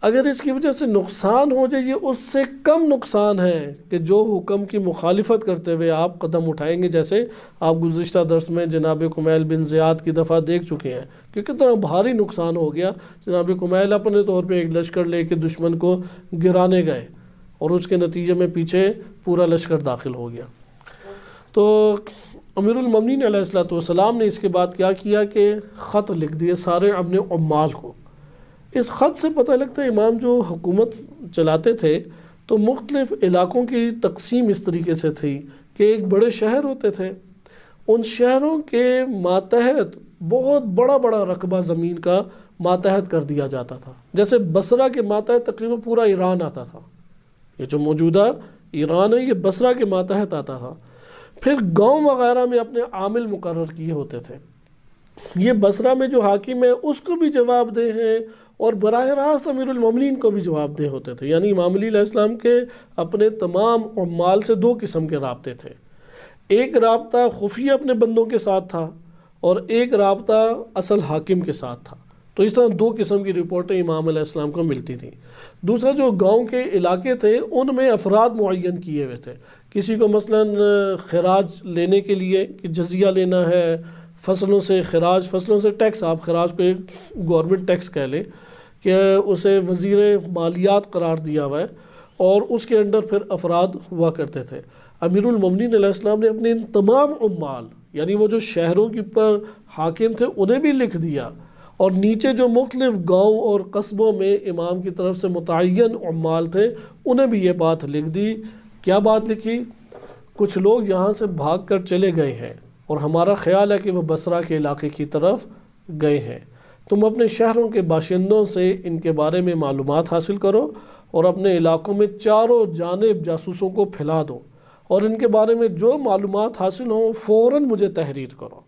اگر اس کی وجہ سے نقصان ہو جائے، یہ اس سے کم نقصان ہے کہ جو حکم کی مخالفت کرتے ہوئے آپ قدم اٹھائیں گے، جیسے آپ گزشتہ درس میں جناب کمیل بن زیاد کی دفعہ دیکھ چکے ہیں کہ کتنا بھاری نقصان ہو گیا۔ جناب کمیل اپنے طور پہ ایک لشکر لے کے دشمن کو گرانے گئے اور اس کے نتیجے میں پیچھے پورا لشکر داخل ہو گیا۔ تو امیر المومنین علیہ السلام نے اس کے بعد کیا کیا کہ خط لکھ دیے سارے اپنے عمال کو۔ اس خط سے پتہ لگتا ہے امام جو حکومت چلاتے تھے تو مختلف علاقوں کی تقسیم اس طریقے سے تھی کہ ایک بڑے شہر ہوتے تھے، ان شہروں کے ماتحت بہت بڑا بڑا رقبہ زمین کا ماتحت کر دیا جاتا تھا۔ جیسے بصرہ کے ماتحت تقریباً پورا ایران آتا تھا، یہ جو موجودہ ایران ہے یہ بصرہ کے ماتحت آتا تھا. پھر گاؤں وغیرہ میں اپنے عامل مقرر کیے ہوتے تھے. یہ بصرہ میں جو حاکم ہے اس کو بھی جواب دہ ہیں اور براہ راست امیر المومنین کو بھی جواب دہ ہوتے تھے. یعنی امام علی علیہ السلام کے اپنے تمام عمال سے دو قسم کے رابطے تھے. ایک رابطہ خفیہ اپنے بندوں کے ساتھ تھا اور ایک رابطہ اصل حاکم کے ساتھ تھا. تو اس طرح دو قسم کی رپورٹیں امام علیہ السلام کو ملتی تھیں. دوسرا جو گاؤں کے علاقے تھے ان میں افراد معین کیے ہوئے تھے. کسی کو مثلاً خراج لینے کے لیے کہ جزیہ لینا ہے، فصلوں سے خراج، فصلوں سے ٹیکس، آپ خراج کو ایک گورنمنٹ ٹیکس کہہ لیں، کہ اسے وزیر مالیات قرار دیا ہوا ہے اور اس کے انڈر پھر افراد ہوا کرتے تھے. امیر المومنین علیہ السلام نے اپنے ان تمام عمال یعنی وہ جو شہروں کے اوپر حاکم تھے انہیں بھی لکھ دیا، اور نیچے جو مختلف گاؤں اور قصبوں میں امام کی طرف سے متعین عمال تھے انہیں بھی یہ بات لکھ دی. کیا بات لکھی؟ کچھ لوگ یہاں سے بھاگ کر چلے گئے ہیں اور ہمارا خیال ہے کہ وہ بصرہ کے علاقے کی طرف گئے ہیں. تم اپنے شہروں کے باشندوں سے ان کے بارے میں معلومات حاصل کرو اور اپنے علاقوں میں چاروں جانب جاسوسوں کو پھیلا دو، اور ان کے بارے میں جو معلومات حاصل ہوں فوراً مجھے تحریر کرو.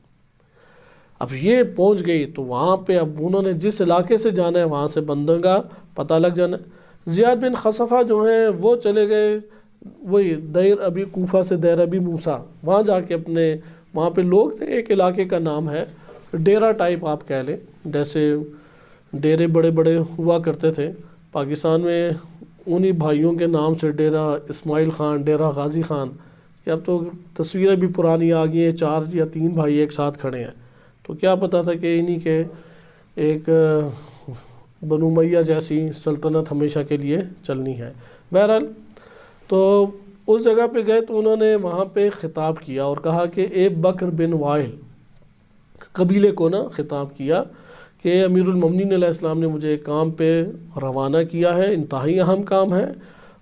اب یہ پہنچ گئی تو وہاں پہ اب انہوں نے جس علاقے سے جانا ہے وہاں سے بندوں کا پتہ لگ جانا ہے. زیاد بن خصفہ جو ہیں وہ چلے گئے وہی دیر ابی کوفہ سے دیر ابی موسیٰ، وہاں جا کے اپنے وہاں پہ لوگ تھے، ایک علاقے کا نام ہے ڈیرہ ٹائپ آپ کہہ لیں، جیسے ڈیرے بڑے بڑے ہوا کرتے تھے پاکستان میں. انہی بھائیوں کے نام سے ڈیرہ اسماعیل خان، ڈیرہ غازی خان، کہ اب تو تصویریں بھی پرانی آ گئی ہیں، 4 یا 3 بھائی ایک ساتھ کھڑے ہیں. تو کیا پتہ تھا کہ انہی کے ایک بنو امیہ جیسی سلطنت ہمیشہ کے لیے چلنی ہے. بہرحال تو اس جگہ پہ گئے تو انہوں نے وہاں پہ خطاب کیا اور کہا کہ اے بکر بن وائل، قبیلے کو نا خطاب کیا کہ امیر المومنین علیہ السلام نے مجھے ایک کام پہ روانہ کیا ہے، انتہائی اہم کام ہے،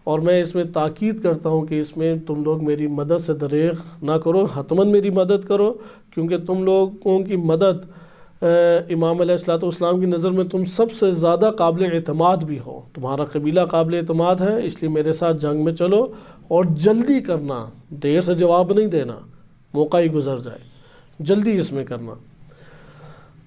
اور میں اس میں تاکید کرتا ہوں کہ اس میں تم لوگ میری مدد سے دریغ نہ کرو، حتماً میری مدد کرو، کیونکہ تم لوگوں کی مدد امام علیہ السلام کی نظر میں تم سب سے زیادہ قابل اعتماد بھی ہو، تمہارا قبیلہ قابل اعتماد ہے، اس لیے میرے ساتھ جنگ میں چلو اور جلدی کرنا، دیر سے جواب نہیں دینا، موقع ہی گزر جائے، جلدی اس میں کرنا.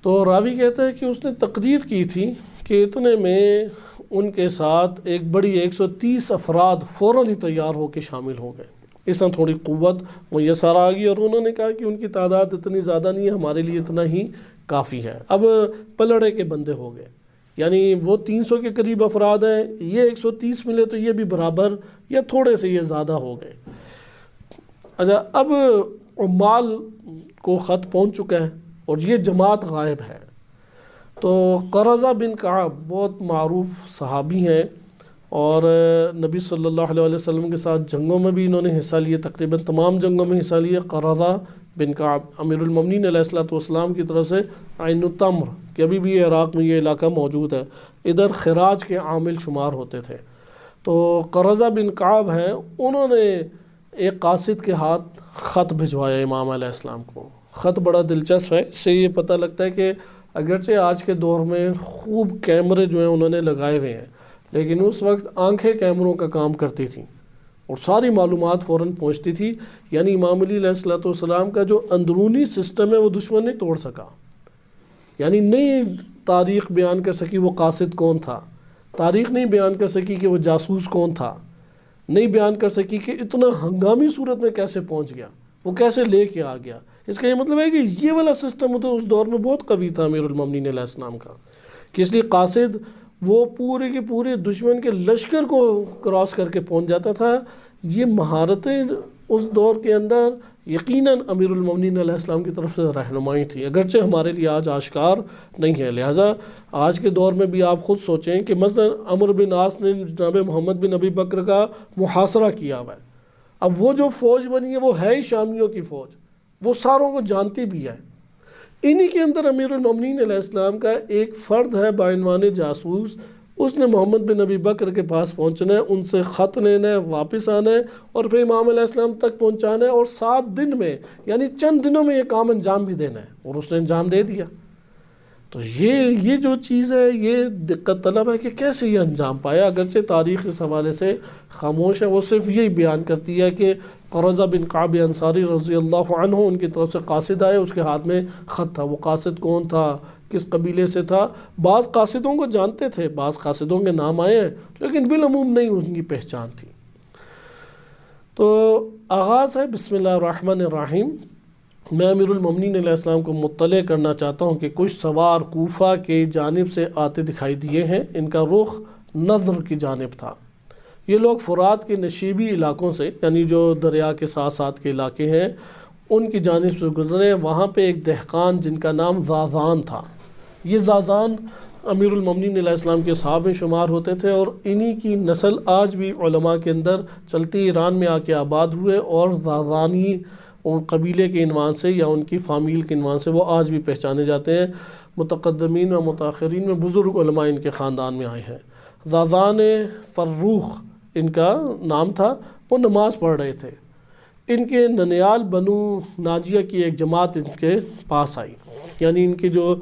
تو راوی کہتا ہے کہ اس نے تقریر کی تھی کہ اتنے میں ان کے ساتھ ایک بڑی 130 افراد فوراً ہی تیار ہو کے شامل ہو گئے. اس طرح تھوڑی قوت میسر آ گئی اور انہوں نے کہا کہ ان کی تعداد اتنی زیادہ نہیں ہے، ہمارے لیے اتنا ہی کافی ہے. اب پلڑے کے بندے ہو گئے، یعنی وہ 300 کے قریب افراد ہیں، یہ 130 ملے تو یہ بھی برابر یا تھوڑے سے یہ زیادہ ہو گئے. اچھا، اب عمال کو خط پہنچ چکا ہے اور یہ جماعت غائب ہے. تو قرظہ بن کعب بہت معروف صحابی ہیں اور نبی صلی اللہ علیہ وسلم کے ساتھ جنگوں میں بھی انہوں نے حصہ لیے، تقریباً تمام جنگوں میں حصہ لیے. قرظہ بن کعب امیر المومنین علیہ السلام کی طرف سے عین التمر کہ ابھی بھی عراق میں یہ علاقہ موجود ہے، ادھر خراج کے عامل شمار ہوتے تھے. تو قرظہ بن کعب ہیں، انہوں نے ایک قاصد کے ہاتھ خط بھجوایا امام علیہ السلام کو. خط بڑا دلچسپ ہے، اس سے یہ پتہ لگتا ہے کہ اگرچہ آج کے دور میں خوب کیمرے جو ہیں انہوں نے لگائے ہوئے ہیں، لیکن اس وقت آنکھیں کیمروں کا کام کرتی تھیں اور ساری معلومات فوراً پہنچتی تھی. یعنی امام علی علیہ السلام کا جو اندرونی سسٹم ہے وہ دشمن نہیں توڑ سکا، یعنی نہیں تاریخ بیان کر سکی وہ قاصد کون تھا، تاریخ نہیں بیان کر سکی کہ وہ جاسوس کون تھا، نہیں بیان کر سکی کہ اتنا ہنگامی صورت میں کیسے پہنچ گیا، وہ کیسے لے کے آ گیا. اس کا یہ مطلب ہے کہ یہ والا سسٹم تو اس دور میں بہت قوی تھا امیر المومنین علیہ السلام کا، کہ اس لیے قاصد وہ پورے کے پورے دشمن کے لشکر کو کراس کر کے پہنچ جاتا تھا. یہ مہارتیں اس دور کے اندر یقیناً امیر المومنین علیہ السلام کی طرف سے رہنمائی تھی، اگرچہ ہمارے لیے آج آشکار نہیں ہے. لہٰذا آج کے دور میں بھی آپ خود سوچیں کہ مثلا عمرو بن عاص نے جناب محمد بن ابی بکر کا محاصرہ کیا ہوا ہے، اب وہ جو فوج بنی ہے وہ ہے ہی شامیوں کی فوج، وہ ساروں کو جانتی بھی ہے. انہی کے اندر امیر المومنین علیہ السلام کا ایک فرد ہے بعنوان جاسوس، اس نے محمد بن ابی بکر کے پاس پہنچنا ہے، ان سے خط لینا ہے، واپس آنا ہے اور پھر امام علیہ السلام تک پہنچانا ہے، اور 7 دن میں یعنی چند دنوں میں یہ کام انجام بھی دینا ہے، اور اس نے انجام دے دیا. تو یہ جو چیز ہے یہ دقت طلب ہے کہ کیسے یہ انجام پایا. اگرچہ تاریخ اس حوالے سے خاموش ہے، وہ صرف یہی بیان کرتی ہے کہ قرظہ بن کعب انصاری رضی اللہ عنہ ان کی طرف سے قاصد آئے، اس کے ہاتھ میں خط تھا. وہ قاصد کون تھا، کس قبیلے سے تھا، بعض قاصدوں کو جانتے تھے، بعض قاصدوں کے نام آئے ہیں لیکن بالعموم نہیں ان کی پہچان تھی. تو آغاز ہے بسم اللہ الرحمن الرحیم. میں امیر المومنین علیہ السلام کو مطلع کرنا چاہتا ہوں کہ کچھ سوار کوفہ کے جانب سے آتے دکھائی دیے ہیں. ان کا رخ نضر کی جانب تھا. یہ لوگ فرات کے نشیبی علاقوں سے، یعنی جو دریا کے ساتھ ساتھ کے علاقے ہیں، ان کی جانب سے گزرے. وہاں پہ ایک دہقان جن کا نام زازان تھا. یہ زازان امیر المومنین علیہ السلام کے صحابہ شمار ہوتے تھے، اور انہی کی نسل آج بھی علماء کے اندر چلتی ایران میں آ کے آباد ہوئے، اور زازانی ان قبیلے کے عنوان سے یا ان کی فامیل کے عنوان سے وہ آج بھی پہچانے جاتے ہیں. متقدمین و متاخرین میں بزرگ علماء ان کے خاندان میں آئے ہیں. زازان فروخ ان کا نام تھا. وہ نماز پڑھ رہے تھے. ان کے ننیال بنو ناجیہ کی ایک جماعت ان کے پاس آئی، یعنی ان کی جو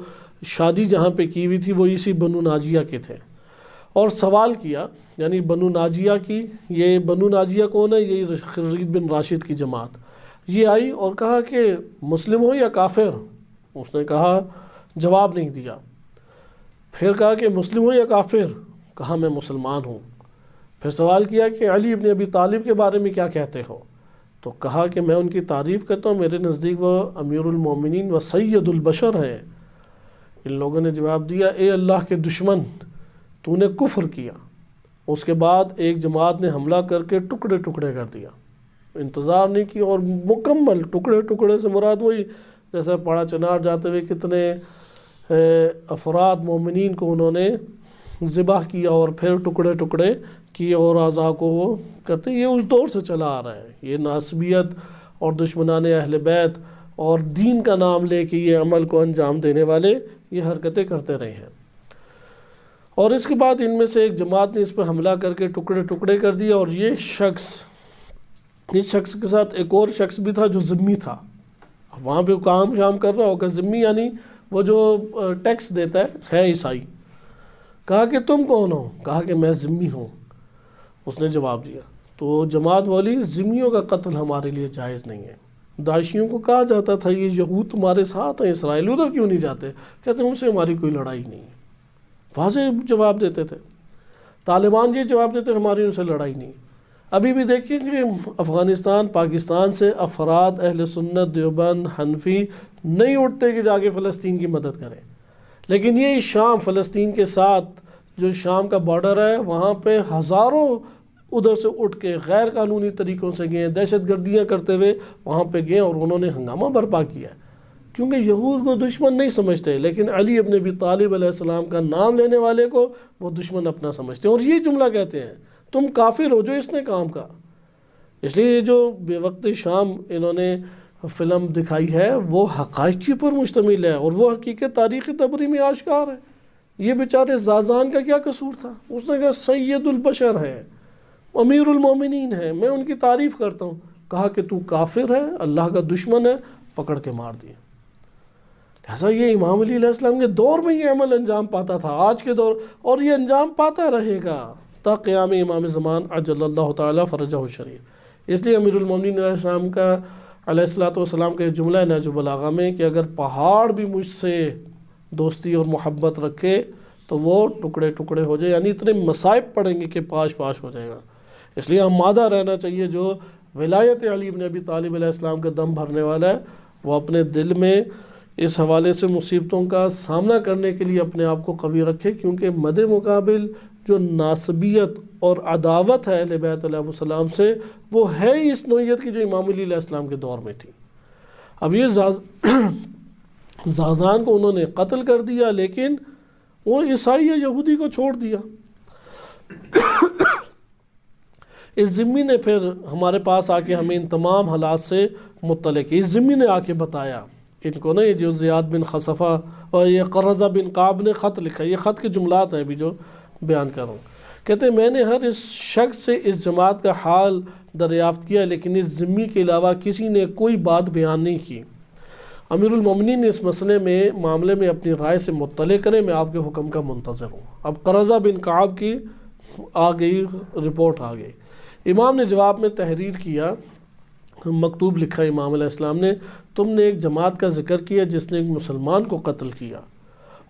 شادی جہاں پہ کی ہوئی تھی وہ اسی بنو ناجیہ کے تھے، اور سوال کیا. یعنی بنو ناجیہ کی، یہ بنو ناجیہ کون ہے؟ یہ خرید بن راشد کی جماعت. یہ آئی اور کہا کہ مسلم ہو یا کافر؟ اس نے کہا، جواب نہیں دیا. پھر کہا کہ مسلم ہو یا کافر؟ کہا میں مسلمان ہوں. پھر سوال کیا کہ علی ابن ابی طالب کے بارے میں کیا کہتے ہو؟ تو کہا کہ میں ان کی تعریف کرتا ہوں، میرے نزدیک وہ امیر المومنین و سید البشر ہے. ان لوگوں نے جواب دیا، اے اللہ کے دشمن، تو نے کفر کیا. اس کے بعد ایک جماعت نے حملہ کر کے ٹکڑے ٹکڑے کر دیا. انتظار نہیں کی اور مکمل ٹکڑے ٹکڑے سے مراد وہی جیسے پاڑا چنار جاتے ہوئے کتنے افراد مومنین کو انہوں نے ذبح کیا اور پھر ٹکڑے ٹکڑے کیے اور اعضاء کو وہ کرتے. یہ اس دور سے چلا آ رہا ہے. یہ ناسبیت اور دشمنان اہل بیت اور دین کا نام لے کے یہ عمل کو انجام دینے والے یہ حرکتیں کرتے رہے ہیں. اور اس کے بعد ان میں سے ایک جماعت نے اس پہ حملہ کر کے ٹکڑے ٹکڑے کر دیا. اور اس شخص کے ساتھ ایک اور شخص بھی تھا جو ذمی تھا. وہاں پہ کام شام کر رہا ہوگا. ذمی یعنی وہ جو ٹیکس دیتا ہے عیسائی. کہا کہ تم کون ہو؟ کہا کہ میں ذمی ہوں. اس نے جواب دیا. تو جماعت بولی، ذمیوں کا قتل ہمارے لیے جائز نہیں ہے. داعشیوں کو کہا جاتا تھا یہ یہود تمہارے ساتھ ہیں اسرائیل، ادھر کیوں نہیں جاتے؟ کہتے ہیں ان سے ہماری کوئی لڑائی نہیں ہے. واضح جواب دیتے تھے. طالبان یہ جواب دیتے ہماری ان سے لڑائی نہیں. ابھی بھی دیکھیں کہ افغانستان پاکستان سے افراد اہل سنت دیوبند حنفی نہیں اٹھتے کہ جا کے فلسطین کی مدد کریں. لیکن یہ شام، فلسطین کے ساتھ جو شام کا بارڈر ہے، وہاں پہ ہزاروں ادھر سے اٹھ کے غیر قانونی طریقوں سے گئے، دہشت گردیاں کرتے ہوئے وہاں پہ گئے اور انہوں نے ہنگامہ برپا کیا. کیونکہ یہود کو دشمن نہیں سمجھتے، لیکن علی ابن ابی طالب علیہ السلام کا نام لینے والے کو وہ دشمن اپنا سمجھتے ہیں. اور یہ جملہ کہتے ہیں تم کافر ہو جو اس نے کام کا. اس لیے جو بے وقت شام انہوں نے فلم دکھائی ہے وہ حقائق کے پر مشتمل ہے، اور وہ حقیقت تاریخ طبری میں آشکار ہے. یہ بیچارے زازان کا کیا قصور تھا؟ اس نے کہا سید البشر ہے، امیر المومنین ہے، میں ان کی تعریف کرتا ہوں. کہا کہ تو کافر ہے، اللہ کا دشمن ہے، پکڑ کے مار دیا. لہٰذا یہ امام علی علیہ السلام کے دور میں یہ عمل انجام پاتا تھا، آج کے دور، اور یہ انجام پاتا رہے گا تا قیام امام زمان عجل اللہ تعالیٰ فرجہ الشریف. اس لیے امیر المومنین علیہ السلام کا علیہ السلام کا جملہ ہے نہج البلاغہ میں کہ اگر پہاڑ بھی مجھ سے دوستی اور محبت رکھے تو وہ ٹکڑے ٹکڑے ہو جائے. یعنی اتنے مصائب پڑیں گے کہ پاش پاش ہو جائے گا. اس لیے آمادہ رہنا چاہیے. جو ولایت علی ابن ابی طالب علیہ السلام کا دم بھرنے والا ہے وہ اپنے دل میں اس حوالے سے مصیبتوں کا سامنا کرنے کے لیے اپنے آپ کو قوی رکھے، کیونکہ مد مقابل جو ناسبیت اور عداوت ہے اہل بیت علیہ السلام سے وہ ہے اس نوعیت کی جو امام علی علیہ السلام کے دور میں تھی. اب یہ زازان کو انہوں نے قتل کر دیا، لیکن وہ عیسائی یہودی کو چھوڑ دیا. اس ذمی نے پھر ہمارے پاس آ کے ہمیں ان تمام حالات سے مطلع کی. اس ذمی نے آ کے بتایا ان کو نا، یہ جو زیاد بن خصفہ اور یہ قرظہ بن کعب نے خط لکھا، یہ خط کے جملات ہیں ابھی جو بیان کر رہا ہوں. کہتے ہیں میں نے ہر اس شخص سے اس جماعت کا حال دریافت کیا، لیکن اس ذمی کے علاوہ کسی نے کوئی بات بیان نہیں کی. امیر المومنین نے اس مسئلے میں معاملے میں اپنی رائے سے مطلع کریں، میں آپ کے حکم کا منتظر ہوں۔ اب قرظہ بن کعب کی رپورٹ آ گئی۔ امام نے جواب میں تحریر کیا، مکتوب لکھا امام علیہ السلام نے، تم نے ایک جماعت کا ذکر کیا جس نے ایک مسلمان کو قتل کیا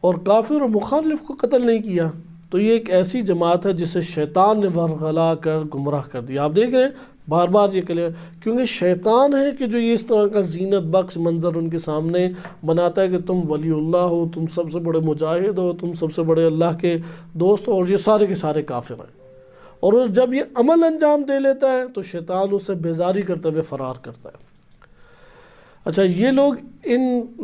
اور کافر اور مخالف کو قتل نہیں کیا، تو یہ ایک ایسی جماعت ہے جسے شیطان نے ورغلا کر گمراہ کر دیا۔ آپ دیکھ رہے ہیں بار بار یہ کلیئر، کیونکہ شیطان ہے کہ جو یہ اس طرح کا زینت بخش منظر ان کے سامنے بناتا ہے کہ تم ولی اللہ ہو، تم سب سے بڑے مجاہد ہو، تم سب سے بڑے اللہ کے دوست ہو، اور یہ سارے کے سارے کافر ہیں۔ اور جب یہ عمل انجام دے لیتا ہے تو شیطان اسے بیزاری کرتے ہوئے فرار کرتا ہے۔ اچھا، یہ لوگ ان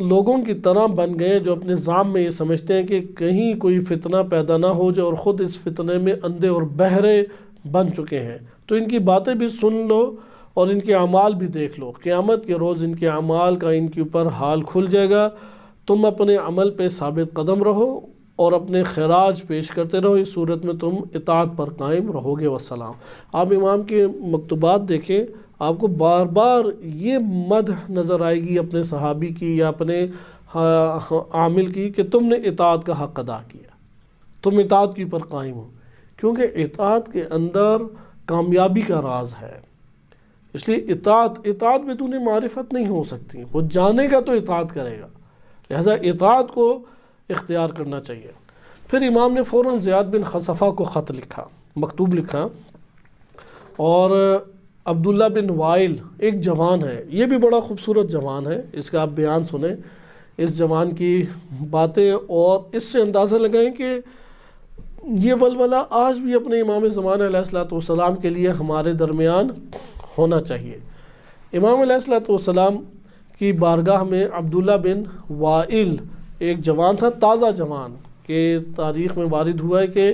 لوگوں کی طرح بن گئے جو اپنے ذام میں یہ سمجھتے ہیں کہ کہیں کوئی فتنہ پیدا نہ ہو جائے، اور خود اس فتنے میں اندھے اور بہرے بن چکے ہیں۔ تو ان کی باتیں بھی سن لو اور ان کے اعمال بھی دیکھ لو، قیامت کے روز ان کے اعمال کا ان کے اوپر حال کھل جائے گا۔ تم اپنے عمل پہ ثابت قدم رہو اور اپنے خراج پیش کرتے رہو، اس صورت میں تم اطاعت پر قائم رہو گے۔ والسلام۔ آپ امام کے مکتوبات دیکھیں، آپ کو بار بار یہ مدح نظر آئے گی اپنے صحابی کی یا اپنے عامل کی کہ تم نے اطاعت کا حق ادا کیا، تم اطاعت کی پر قائم ہو، کیونکہ اطاعت کے اندر کامیابی کا راز ہے۔ اس لیے اطاعت بدون معرفت نہیں ہو سکتی، وہ جانے گا تو اطاعت کرے گا، لہذا اطاعت کو اختیار کرنا چاہیے۔ پھر امام نے فوراً زیاد بن خصفہ کو خط لکھا، مکتوب لکھا، اور عبداللہ بن وائل ایک جوان ہے، یہ بھی بڑا خوبصورت جوان ہے، اس کا آپ بیان سنیں، اس جوان کی باتیں، اور اس سے اندازہ لگائیں کہ یہ ولولہ آج بھی اپنے امام زمانہ علیہ السلام کے لیے ہمارے درمیان ہونا چاہیے۔ امام علیہ السلام کی بارگاہ میں عبداللہ بن وائل ایک جوان تھا، تازہ جوان، کہ تاریخ میں وارد ہوا ہے کہ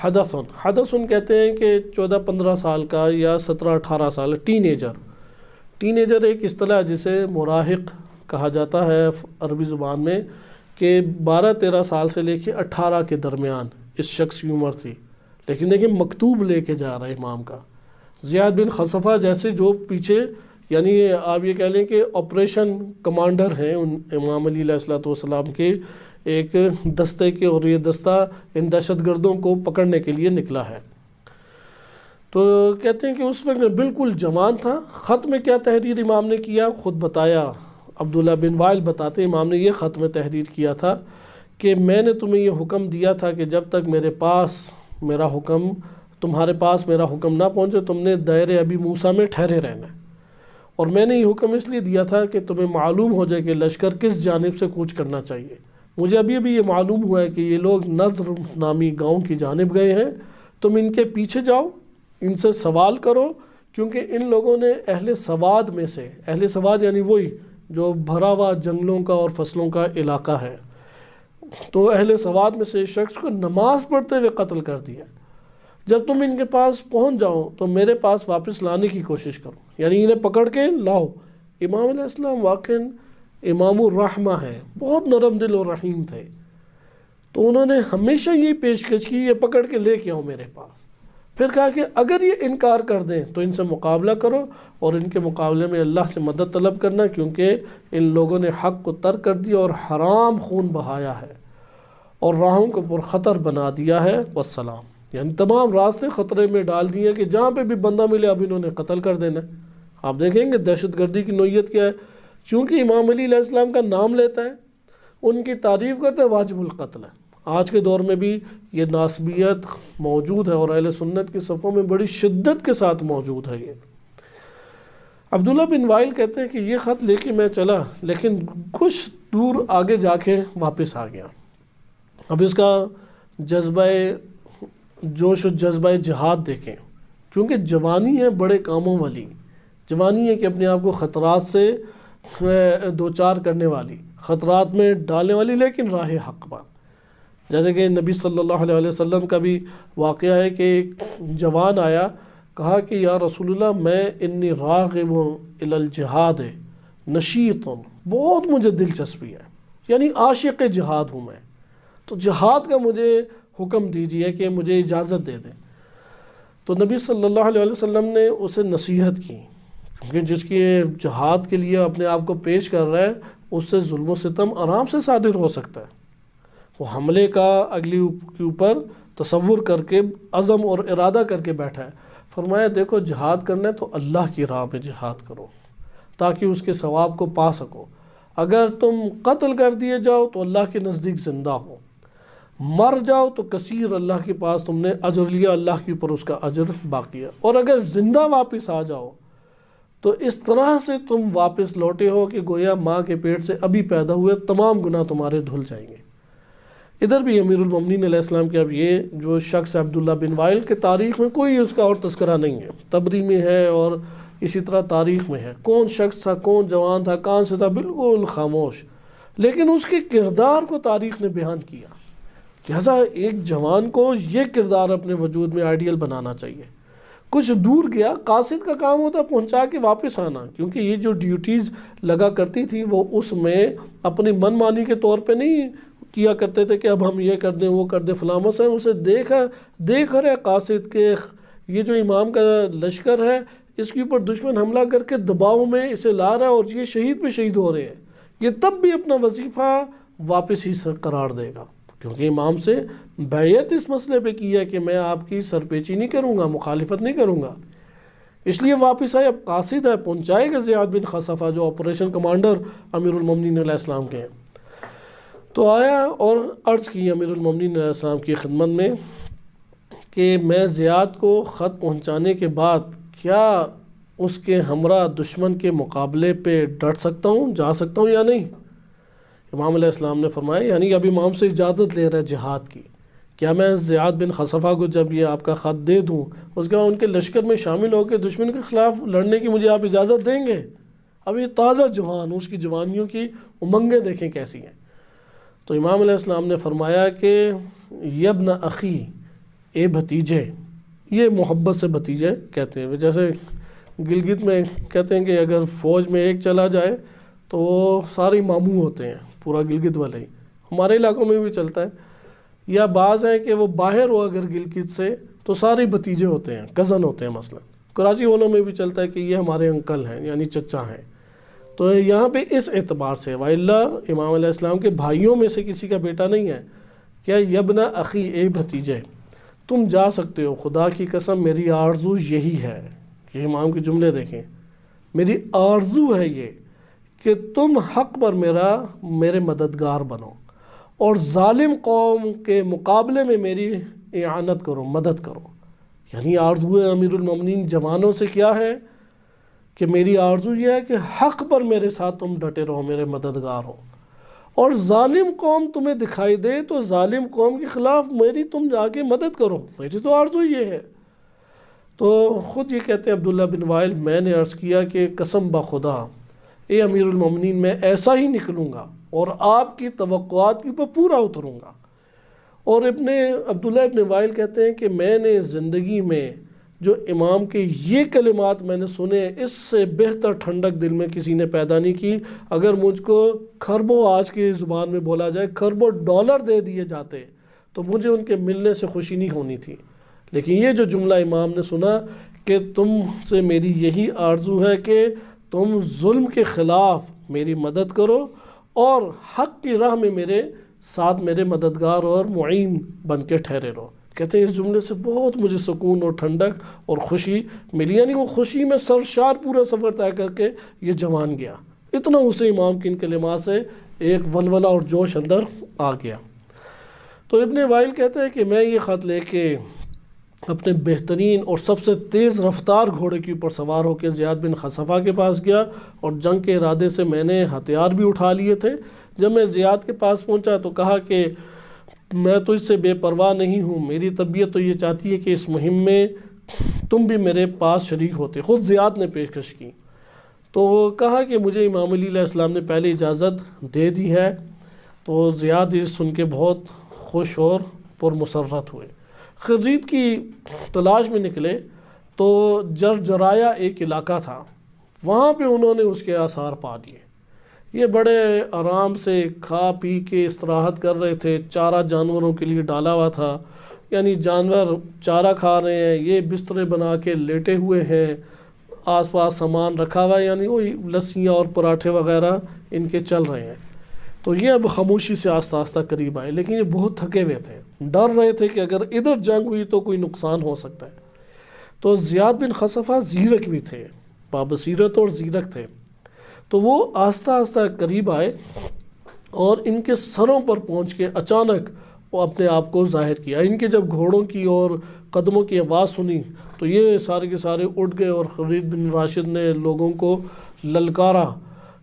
حدثن کہتے ہیں کہ 14-15 سال کا یا 17-18 سال، ٹین ایجر ایک اصطلاح جسے مراہق کہا جاتا ہے عربی زبان میں، کہ 12-13 سال سے لے کے 18 کے درمیان اس شخص کی عمر تھی، لیکن دیکھیں مکتوب لے کے جا رہا ہے امام کا۔ زیاد بن خصفہ جیسے جو پیچھے، یعنی آپ یہ کہہ لیں کہ آپریشن کمانڈر ہیں ان امام علی علیہ السلام کے ایک دستے کے، اور یہ دستہ ان دہشت گردوں کو پکڑنے کے لیے نکلا ہے۔ تو کہتے ہیں کہ اس وقت بالکل جوان تھا۔ خط میں کیا تحریر امام نے کیا خود بتایا، عبداللہ بن وائل بتاتے ہیں امام نے یہ خط میں تحریر کیا تھا کہ میں نے تمہیں یہ حکم دیا تھا کہ جب تک تمہارے پاس میرا حکم نہ پہنچے تم نے دائرے ابی موسیٰ میں ٹھہرے رہنا ہے، اور میں نے یہ حکم اس لیے دیا تھا کہ تمہیں معلوم ہو جائے کہ لشکر کس جانب سے کوچ کرنا چاہیے۔ مجھے ابھی یہ معلوم ہوا ہے کہ یہ لوگ نضر نامی گاؤں کی جانب گئے ہیں، تم ان کے پیچھے جاؤ، ان سے سوال کرو، کیونکہ ان لوگوں نے اہل سواد میں سے، اہل سواد یعنی وہی جو بھرا ہوا جنگلوں کا اور فصلوں کا علاقہ ہے، تو اہل سواد میں سے شخص کو نماز پڑھتے ہوئے قتل کر دیا۔ جب تم ان کے پاس پہنچ جاؤ تو میرے پاس واپس لانے کی کوشش کرو، یعنی انہیں پکڑ کے لاؤ۔ امام علیہ السلام واقعاً امام الرحمہ ہے، بہت نرم دل اور رحیم تھے، تو انہوں نے ہمیشہ یہ پیشکش کی یہ پکڑ کے لے کے آؤ میرے پاس۔ پھر کہا کہ اگر یہ انکار کر دیں تو ان سے مقابلہ کرو، اور ان کے مقابلے میں اللہ سے مدد طلب کرنا، کیونکہ ان لوگوں نے حق کو ترک کر دیا اور حرام خون بہایا ہے اور راہوں کو پرخطر بنا دیا ہے۔ والسلام، یعنی تمام راستے خطرے میں ڈال دیے کہ جہاں پہ بھی بندہ ملے اب انہوں نے قتل کر دینا۔ آپ دیکھیں گے دہشت گردی کی نوعیت کیا ہے، چونکہ امام علی علیہ السلام کا نام لیتا ہے، ان کی تعریف کرتا ہے، واجب القتل ہے۔ آج کے دور میں بھی یہ ناسبیت موجود ہے اور اہل سنت کی صفوں میں بڑی شدت کے ساتھ موجود ہے۔ یہ عبداللہ بن وائل کہتے ہیں کہ یہ خط لے کے میں چلا، لیکن کچھ دور آگے جا کے واپس آ گیا۔ اب اس کا جذبہ جوش و جذبہ جہاد دیکھیں، کیونکہ جوانی ہے بڑے کاموں والی، جوانی ہے کہ اپنے آپ کو خطرات سے دوچار کرنے والی، خطرات میں ڈالنے والی، لیکن راہ حق پر۔ جیسے کہ نبی صلی اللہ علیہ وسلم کا بھی واقعہ ہے کہ ایک جوان آیا، کہا کہ یا رسول اللہ میں انی راغب الی الجہاد نشیط، بہت مجھے دلچسپی ہے، یعنی عاشق جہاد ہوں میں، تو جہاد کا مجھے حکم دیجیے کہ مجھے اجازت دے دیں۔ تو نبی صلی اللہ علیہ وسلم نے اسے نصیحت کی، کیونکہ جس کی جہاد کے لیے اپنے آپ کو پیش کر رہا ہے اس سے ظلم و ستم آرام سے صادر ہو سکتا ہے۔ وہ حملے کا اگلی کے اوپر تصور کر کے عزم اور ارادہ کر کے بیٹھا ہے۔ فرمایا دیکھو جہاد کرنا ہے تو اللہ کی راہ میں جہاد کرو تاکہ اس کے ثواب کو پا سکو۔ اگر تم قتل کر دیے جاؤ تو اللہ کے نزدیک زندہ ہو، مر جاؤ تو کثیر اللہ کے پاس تم نے اجر لیا، اللہ کے اوپر اس کا اجر باقی ہے، اور اگر زندہ واپس آ جاؤ تو اس طرح سے تم واپس لوٹے ہو کہ گویا ماں کے پیٹ سے ابھی پیدا ہوئے، تمام گناہ تمہارے دھل جائیں گے۔ ادھر بھی امیر المومنین علیہ السلام کے اب یہ جو شخص عبداللہ بن وائل کے تاریخ میں کوئی اس کا اور تذکرہ نہیں ہے، تبری میں ہے اور اسی طرح تاریخ میں ہے، کون شخص تھا، کون جوان تھا، کہاں سے تھا، بالکل خاموش، لیکن اس کے کردار کو تاریخ نے بیان کیا۔ لہذا ایک جوان کو یہ کردار اپنے وجود میں آئیڈیل بنانا چاہیے۔ کچھ دور گیا، قاصد کا کام ہوتا پہنچا کے واپس آنا، کیونکہ یہ جو ڈیوٹیز لگا کرتی تھی وہ اس میں اپنی من مانی کے طور پہ نہیں کیا کرتے تھے کہ اب ہم یہ کر دیں وہ کر دیں فلاں سے اسے دیکھ رہے قاصد کے یہ جو امام کا لشکر ہے اس کے اوپر دشمن حملہ کر کے دباؤ میں اسے لا رہا ہے اور یہ شہید پہ شہید ہو رہے ہیں، یہ تب بھی اپنا وظیفہ واپس ہی قرار دے گا، کیونکہ امام سے بیعت اس مسئلے پہ کی ہے کہ میں آپ کی سرپیچی نہیں کروں گا، مخالفت نہیں کروں گا، اس لیے واپس آئے۔ اب قاصد ہے، پہنچائے گا زیاد بن خصفہ جو آپریشن کمانڈر امیر المومنین علیہ السلام کے ہیں۔ تو آیا اور عرض کی امیر المومنین علیہ السلام کی خدمت میں کہ میں زیاد کو خط پہنچانے کے بعد کیا اس کے ہمراہ دشمن کے مقابلے پہ ڈٹ سکتا ہوں، جا سکتا ہوں یا نہیں؟ امام علیہ السلام نے فرمایا یعنی اب امام سے اجازت لے رہا ہے جہاد کی، کیا میں زیاد بن خصفہ کو جب یہ آپ کا خط دے دوں اس کے بعد ان کے لشکر میں شامل ہو کے دشمن کے خلاف لڑنے کی مجھے آپ اجازت دیں گے؟ اب یہ تازہ جوان، اس کی جوانیوں کی امنگیں دیکھیں کیسی ہیں۔ تو امام علیہ السلام نے فرمایا کہ یبن اخی، اے بھتیجے، یہ محبت سے بھتیجے کہتے ہیں، جیسے گلگت میں کہتے ہیں کہ اگر فوج میں ایک چلا جائے تو وہ سارے ماموں ہوتے ہیں، پورا گلگت والے ہی، ہمارے علاقوں میں بھی چلتا ہے، یا بعض ہیں کہ وہ باہر ہو اگر گلگت سے تو سارے بھتیجے ہوتے ہیں، کزن ہوتے ہیں، مثلا کراچی والوں میں بھی چلتا ہے کہ یہ ہمارے انکل ہیں یعنی چچا ہیں۔ تو یہاں پہ اس اعتبار سے وَإِلَّا امام علیہ السلام کے بھائیوں میں سے کسی کا بیٹا نہیں ہے، کیا یبن اخی، اے بھتیجے تم جا سکتے ہو، خدا کی قسم میری آرزو یہی ہے، یہ امام کے جملے دیکھیں، میری آرزو ہے یہ کہ تم حق پر میرے مددگار بنو اور ظالم قوم کے مقابلے میں میری اعانت کرو، مدد کرو۔ یعنی آرزو امیر المومنین جوانوں سے کیا ہے کہ میری آرزو یہ ہے کہ حق پر میرے ساتھ تم ڈٹے رہو، میرے مددگار ہو، اور ظالم قوم تمہیں دکھائی دے تو ظالم قوم کے خلاف میری تم جا کے مدد کرو، میری تو آرزو یہ ہے۔ تو خود یہ کہتے ہیں عبداللہ بن وائل، میں نے عرض کیا کہ قسم بخدا اے امیر المومنین میں ایسا ہی نکلوں گا اور آپ کی توقعات کے اوپر پورا اتروں گا۔ اور عبداللہ ابن وائل کہتے ہیں کہ میں نے زندگی میں جو امام کے یہ کلمات میں نے سنے، اس سے بہتر ٹھنڈک دل میں کسی نے پیدا نہیں کی۔ اگر مجھ کو کھربوں، آج کی زبان میں بولا جائے، کھربوں ڈالر دے دیے جاتے تو مجھے ان کے ملنے سے خوشی نہیں ہونی تھی، لیکن یہ جو جملہ امام نے سنا کہ تم سے میری یہی آرزو ہے کہ تم ظلم کے خلاف میری مدد کرو اور حق کی راہ میں میرے ساتھ میرے مددگار اور معین بن کے ٹھہرے رہو۔ کہتے ہیں اس جملے سے بہت مجھے سکون اور ٹھنڈک اور خوشی ملی، یعنی وہ خوشی میں سرشار پورا سفر طے کر کے یہ جوان گیا، اتنا اسے امام کی ان کلمات سے ایک ولولہ اور جوش اندر آ گیا۔ تو ابن وائل کہتے ہیں کہ میں یہ خط لے کے اپنے بہترین اور سب سے تیز رفتار گھوڑے کے اوپر سوار ہو کے زیاد بن خصفہ کے پاس گیا، اور جنگ کے ارادے سے میں نے ہتھیار بھی اٹھا لیے تھے۔ جب میں زیاد کے پاس پہنچا تو کہا کہ میں تجھ سے بے پرواہ نہیں ہوں، میری طبیعت تو یہ چاہتی ہے کہ اس مہم میں تم بھی میرے پاس شریک ہوتے۔ خود زیاد نے پیشکش کی تو کہا کہ مجھے امام علی علیہ السلام نے پہلے اجازت دے دی ہے۔ تو زیاد یہ سن کے بہت خوش اور پرمسرت ہوئے۔ خرید کی تلاش میں نکلے تو جرجرایا ایک علاقہ تھا، وہاں پہ انہوں نے اس کے آثار پا لیے۔ یہ بڑے آرام سے کھا پی کے استراحت کر رہے تھے، چارہ جانوروں کے لیے ڈالا ہوا تھا، یعنی جانور چارہ کھا رہے ہیں، یہ بسترے بنا کے لیٹے ہوئے ہیں، آس پاس سامان رکھا ہوا ہے، یعنی وہی لسیاں اور پراٹھے وغیرہ ان کے چل رہے ہیں۔ تو یہ اب خاموشی سے آہستہ آہستہ قریب آئے، لیکن یہ بہت تھکے ہوئے تھے، ڈر رہے تھے کہ اگر ادھر جنگ ہوئی تو کوئی نقصان ہو سکتا ہے۔ تو زیاد بن خصفہ زیرک بھی تھے، بابصیرت اور زیرک تھے، تو وہ آہستہ آہستہ قریب آئے اور ان کے سروں پر پہنچ کے اچانک وہ اپنے آپ کو ظاہر کیا۔ ان کے جب گھوڑوں کی اور قدموں کی آواز سنی تو یہ سارے کے سارے اٹھ گئے، اور خالد بن راشد نے لوگوں کو للکارا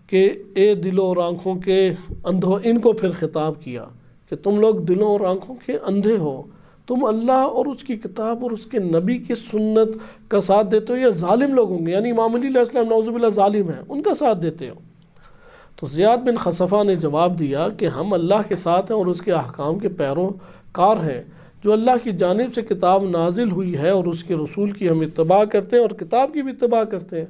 کہ اے دلوں اور آنکھوں کے اندھوں، ان کو پھر خطاب کیا کہ تم لوگ دلوں اور آنکھوں کے اندھے ہو، تم اللہ اور اس کی کتاب اور اس کے نبی کی سنت کا ساتھ دیتے ہو، یا ظالم لوگ ہوں گے، یعنی امام علی علیہ السلام نعوذ باللہ ظالم ہیں، ان کا ساتھ دیتے ہو۔ تو زیاد بن خصفہ نے جواب دیا کہ ہم اللہ کے ساتھ ہیں اور اس کے احکام کے پیروکار ہیں، جو اللہ کی جانب سے کتاب نازل ہوئی ہے اور اس کے رسول کی ہم اتباع کرتے ہیں اور کتاب کی بھی اتباع کرتے ہیں۔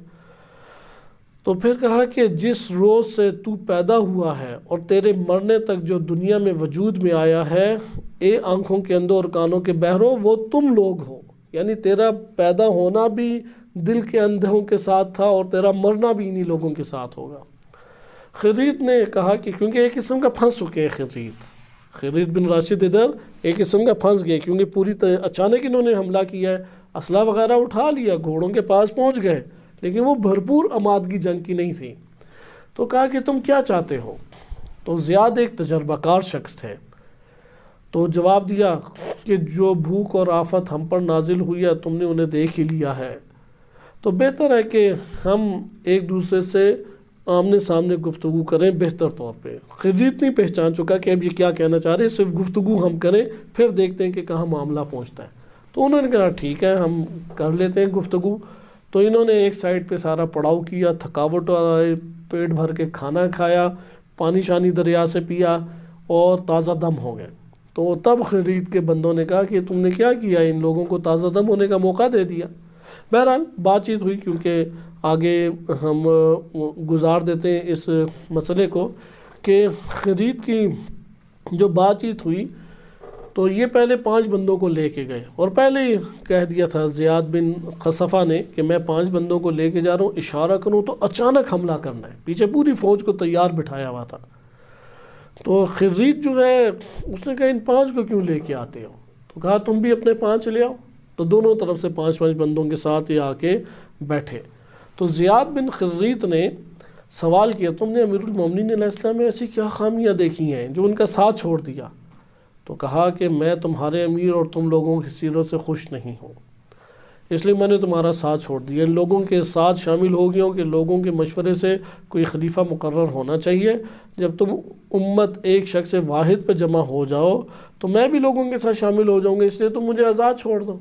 تو پھر کہا کہ جس روز سے تو پیدا ہوا ہے اور تیرے مرنے تک جو دنیا میں وجود میں آیا ہے، اے آنکھوں کے اندھوں اور کانوں کے بہروں، وہ تم لوگ ہو، یعنی تیرا پیدا ہونا بھی دل کے اندھوں کے ساتھ تھا اور تیرا مرنا بھی انہی لوگوں کے ساتھ ہوگا۔ خرید نے کہا کہ کیونکہ ایک قسم کا پھنس چکے ہیں خرید بن راشد ادھر ایک قسم کا پھنس گئے، کیونکہ پوری اچانک انہوں نے حملہ کیا ہے، اسلحہ وغیرہ اٹھا لیا، گھوڑوں کے پاس پہنچ گئے، لیکن وہ بھرپور آمادگی جنگ کی نہیں تھی۔ تو کہا کہ تم کیا چاہتے ہو؟ تو زیاد ایک تجربہ کار شخص تھے، تو جواب دیا کہ جو بھوک اور آفت ہم پر نازل ہوئی ہے تم نے انہیں دیکھ ہی لیا ہے، تو بہتر ہے کہ ہم ایک دوسرے سے آمنے سامنے گفتگو کریں بہتر طور پہ۔ خرید نہیں پہچان چکا کہ اب یہ کیا کہنا چاہ رہے، صرف گفتگو ہم کریں پھر دیکھتے ہیں کہ کہاں معاملہ پہنچتا ہے۔ تو انہوں نے کہا ٹھیک ہے، ہم کر لیتے ہیں گفتگو۔ تو انہوں نے ایک سائڈ پہ سارا پڑاؤ کیا، تھکاوٹ آئے، پیٹ بھر کے کھانا کھایا، پانی شانی دریا سے پیا اور تازہ دم ہو گئے۔ تو تب خرید کے بندوں نے کہا کہ تم نے کیا کیا، ان لوگوں کو تازہ دم ہونے کا موقع دے دیا۔ بہرحال بات چیت ہوئی، کیونکہ آگے ہم گزار دیتے ہیں اس مسئلے کو کہ خرید کی جو بات چیت ہوئی تو یہ پہلے 5 بندوں کو لے کے گئے، اور پہلے ہی کہہ دیا تھا زیاد بن خصفہ نے کہ میں 5 بندوں کو لے کے جا رہا ہوں، اشارہ کروں تو اچانک حملہ کرنا ہے، پیچھے پوری فوج کو تیار بٹھایا ہوا تھا۔ تو خرید جو ہے اس نے کہا ان 5 کو کیوں لے کے آتے ہو؟ تو کہا تم بھی اپنے 5 لے آؤ۔ تو دونوں طرف سے 5 بندوں کے ساتھ یہ آ کے بیٹھے۔ تو زیاد بن خرید نے سوال کیا تم نے امیر المومنین علیہ السلام میں ایسی کیا خامیاں دیکھی ہیں جو ان کا ساتھ چھوڑ دیا؟ تو کہا کہ میں تمہارے امیر اور تم لوگوں کی سیرت سے خوش نہیں ہوں، اس لیے میں نے تمہارا ساتھ چھوڑ دیا، ان لوگوں کے ساتھ شامل ہو گیا ہوں کہ لوگوں کے مشورے سے کوئی خلیفہ مقرر ہونا چاہیے۔ جب تم امت ایک شخص واحد پہ جمع ہو جاؤ تو میں بھی لوگوں کے ساتھ شامل ہو جاؤں گا، اس لیے تم مجھے آزاد چھوڑ دو۔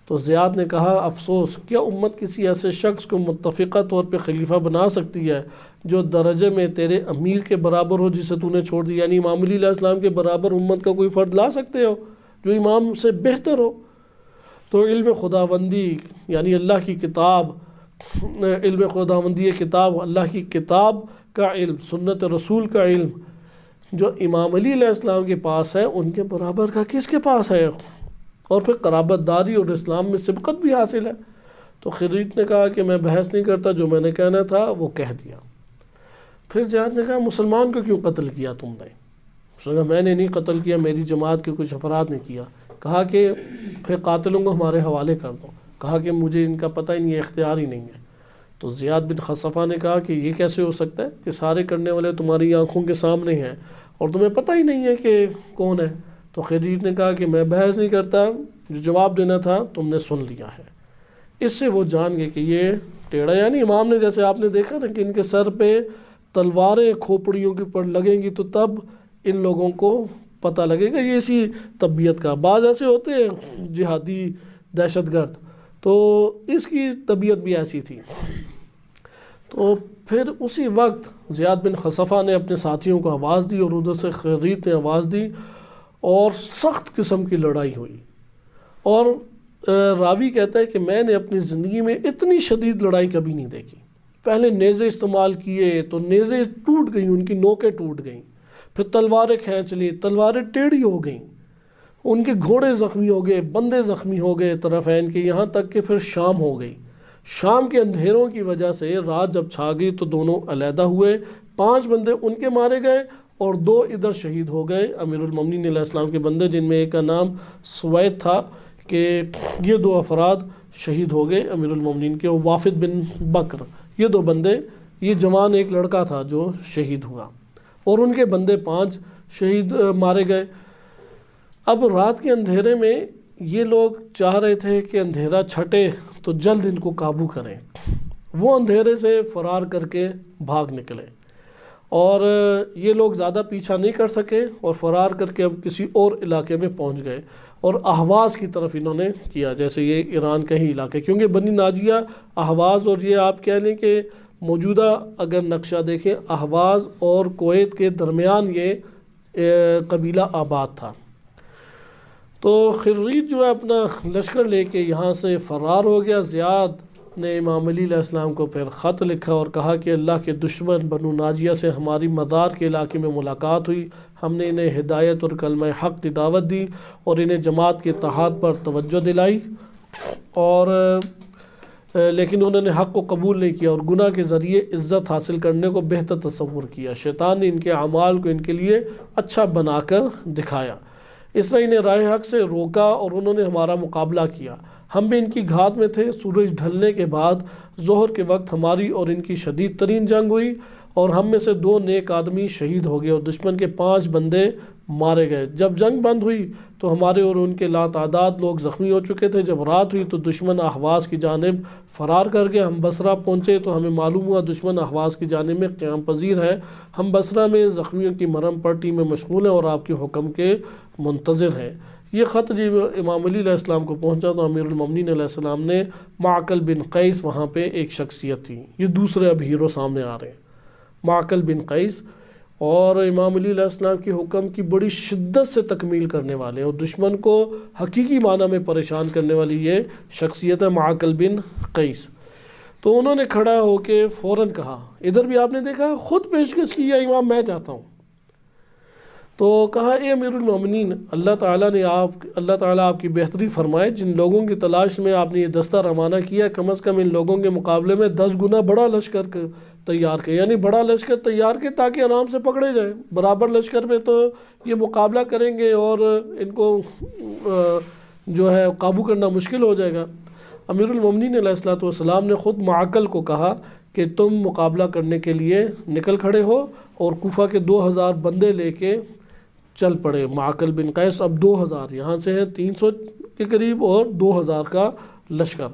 تو زیاد نے کہا افسوس، کیا امت کسی ایسے شخص کو متفقہ طور پہ خلیفہ بنا سکتی ہے جو درجے میں تیرے امیر کے برابر ہو جسے تو نے چھوڑ دیا؟ یعنی امام علی علیہ السلام کے برابر امت کا کوئی فرد لا سکتے ہو جو امام سے بہتر ہو؟ تو علم خداوندی یعنی اللہ کی کتاب، علم خداوندی کتاب، اللہ کی کتاب کا علم، سنت رسول کا علم جو امام علی علیہ السلام کے پاس ہے ان کے برابر کا کس کے پاس ہے؟ اور پھر قرابت داری اور اسلام میں سبقت بھی حاصل ہے۔ تو خرید نے کہا کہ میں بحث نہیں کرتا، جو میں نے کہنا تھا وہ کہہ دیا۔ پھر زیاد نے کہا مسلمان کو کیوں قتل کیا تم نے؟ اس نے کہا میں نے نہیں قتل کیا، میری جماعت کے کچھ افراد نے کیا۔ کہا کہ پھر قاتلوں کو ہمارے حوالے کر دو۔ کہا کہ مجھے ان کا پتہ ہی نہیں ہے، اختیار ہی نہیں ہے۔ تو زیاد بن خصفہ نے کہا کہ یہ کیسے ہو سکتا ہے کہ سارے کرنے والے تمہاری آنکھوں کے سامنے ہیں اور تمہیں پتہ ہی نہیں ہے کہ کون ہے؟ تو خرید نے کہا کہ میں بحث نہیں کرتا، جو جواب دینا تھا تم نے سن لیا ہے۔ اس سے وہ جان گئے کہ یہ ٹیڑھا، یعنی امام نے جیسے آپ نے دیکھا نا کہ ان کے سر پہ تلواریں کھوپڑیوں کے پر لگیں گی تو تب ان لوگوں کو پتہ لگے گا یہ اسی طبیعت کا۔ بعض ایسے ہوتے ہیں جہادی دہشت گرد، تو اس کی طبیعت بھی ایسی تھی۔ تو پھر اسی وقت زیاد بن خصفہ نے اپنے ساتھیوں کو آواز دی اور ادھر سے خرید نے آواز دی اور سخت قسم کی لڑائی ہوئی۔ اور راوی کہتا ہے کہ میں نے اپنی زندگی میں اتنی شدید لڑائی کبھی نہیں دیکھی۔ پہلے نیزے استعمال کیے تو نیزے ٹوٹ گئیں، ان کی نوکیں ٹوٹ گئیں، پھر تلواریں کھینچ لی، تلواریں ٹیڑھی ہو گئیں، ان کے گھوڑے زخمی ہو گئے، بندے زخمی ہو گئے طرفین کے، یہاں تک کہ پھر شام ہو گئی۔ شام کے اندھیروں کی وجہ سے رات جب چھا گئی تو دونوں علیحدہ ہوئے، 5 بندے ان کے مارے گئے اور 2 ادھر شہید ہو گئے امیر المومنین علیہ السلام کے بندے، جن میں ایک کا نام سوید تھا، کہ یہ 2 افراد شہید ہو گئے امیر المومنین کے، وافد بن بکر، یہ 2 بندے، یہ جوان ایک لڑکا تھا جو شہید ہوا، اور ان کے بندے 5 شہید مارے گئے۔ اب رات کے اندھیرے میں یہ لوگ چاہ رہے تھے کہ اندھیرا چھٹے تو جلد ان کو قابو کریں، وہ اندھیرے سے فرار کر کے بھاگ نکلے، اور یہ لوگ زیادہ پیچھا نہیں کر سکے اور فرار کر کے اب کسی اور علاقے میں پہنچ گئے، اور اہواز کی طرف انہوں نے کیا، جیسے یہ ایران کا ہی علاقہ، کیونکہ بنی ناجیہ، اہواز، اور یہ آپ کہہ لیں کہ موجودہ اگر نقشہ دیکھیں اہواز اور کویت کے درمیان یہ قبیلہ آباد تھا۔ تو خرید جو ہے اپنا لشکر لے کے یہاں سے فرار ہو گیا۔ زیاد نے امام علی علیہ السلام کو پھر خط لکھا اور کہا کہ اللہ کے دشمن بنو ناجیہ سے ہماری مزار کے علاقے میں ملاقات ہوئی، ہم نے انہیں ہدایت اور کلمہ حق کی دعوت دی اور انہیں جماعت کے اتحاد پر توجہ دلائی، اور لیکن انہوں نے حق کو قبول نہیں کیا اور گناہ کے ذریعے عزت حاصل کرنے کو بہتر تصور کیا۔ شیطان نے ان کے اعمال کو ان کے لیے اچھا بنا کر دکھایا، اس طرح انہیں راہ حق سے روکا اور انہوں نے ہمارا مقابلہ کیا۔ ہم بھی ان کی گھات میں تھے۔ سورج ڈھلنے کے بعد ظہر کے وقت ہماری اور ان کی شدید ترین جنگ ہوئی، اور ہم میں سے 2 نیک آدمی شہید ہو گئے اور دشمن کے 5 بندے مارے گئے۔ جب جنگ بند ہوئی تو ہمارے اور ان کے لاتعداد لوگ زخمی ہو چکے تھے۔ جب رات ہوئی تو دشمن اہواز کی جانب فرار کر گئے۔ ہم بصرہ پہنچے تو ہمیں معلوم ہوا دشمن اہواز کی جانب میں قیام پذیر ہے۔ ہم بصرہ میں زخمیوں کی مرہم پٹی میں مشغول ہیں اور آپ کے حکم کے منتظر ہیں۔ یہ خط جب امام علی علیہ السلام کو پہنچا تو امیر المومنین علیہ السلام نے، معقل بن قیس وہاں پہ ایک شخصیت تھی، یہ دوسرے اب ہیرو سامنے آ رہے ہیں، معقل بن قیس، اور امام علی علیہ السلام کے حکم کی بڑی شدت سے تکمیل کرنے والے اور دشمن کو حقیقی معنی میں پریشان کرنے والی یہ شخصیت ہے معقل بن قیس۔ تو انہوں نے کھڑا ہو کے فوراً کہا، ادھر بھی آپ نے دیکھا خود پیشکش کی ہے امام میں چاہتا ہوں، تو کہا اے امیر المومنین، اللہ تعالیٰ آپ کی بہتری فرمائے، جن لوگوں کی تلاش میں آپ نے یہ دستہ روانہ کیا، کم از کم ان لوگوں کے مقابلے میں 10 گنا بڑا لشکر تیار کرے، یعنی بڑا لشکر تیار کرے تاکہ آرام سے پکڑے جائیں۔ برابر لشکر میں تو یہ مقابلہ کریں گے اور ان کو جو ہے قابو کرنا مشکل ہو جائے گا۔ امیر المومنین علیہ السلام نے خود معقل کو کہا کہ تم مقابلہ کرنے کے لیے نکل کھڑے ہو، اور کوفہ کے 2000 بندے لے کے چل پڑے۔ معقل بن قیس اب 2000 یہاں سے ہیں 300 کے قریب اور 2000 کا لشکر،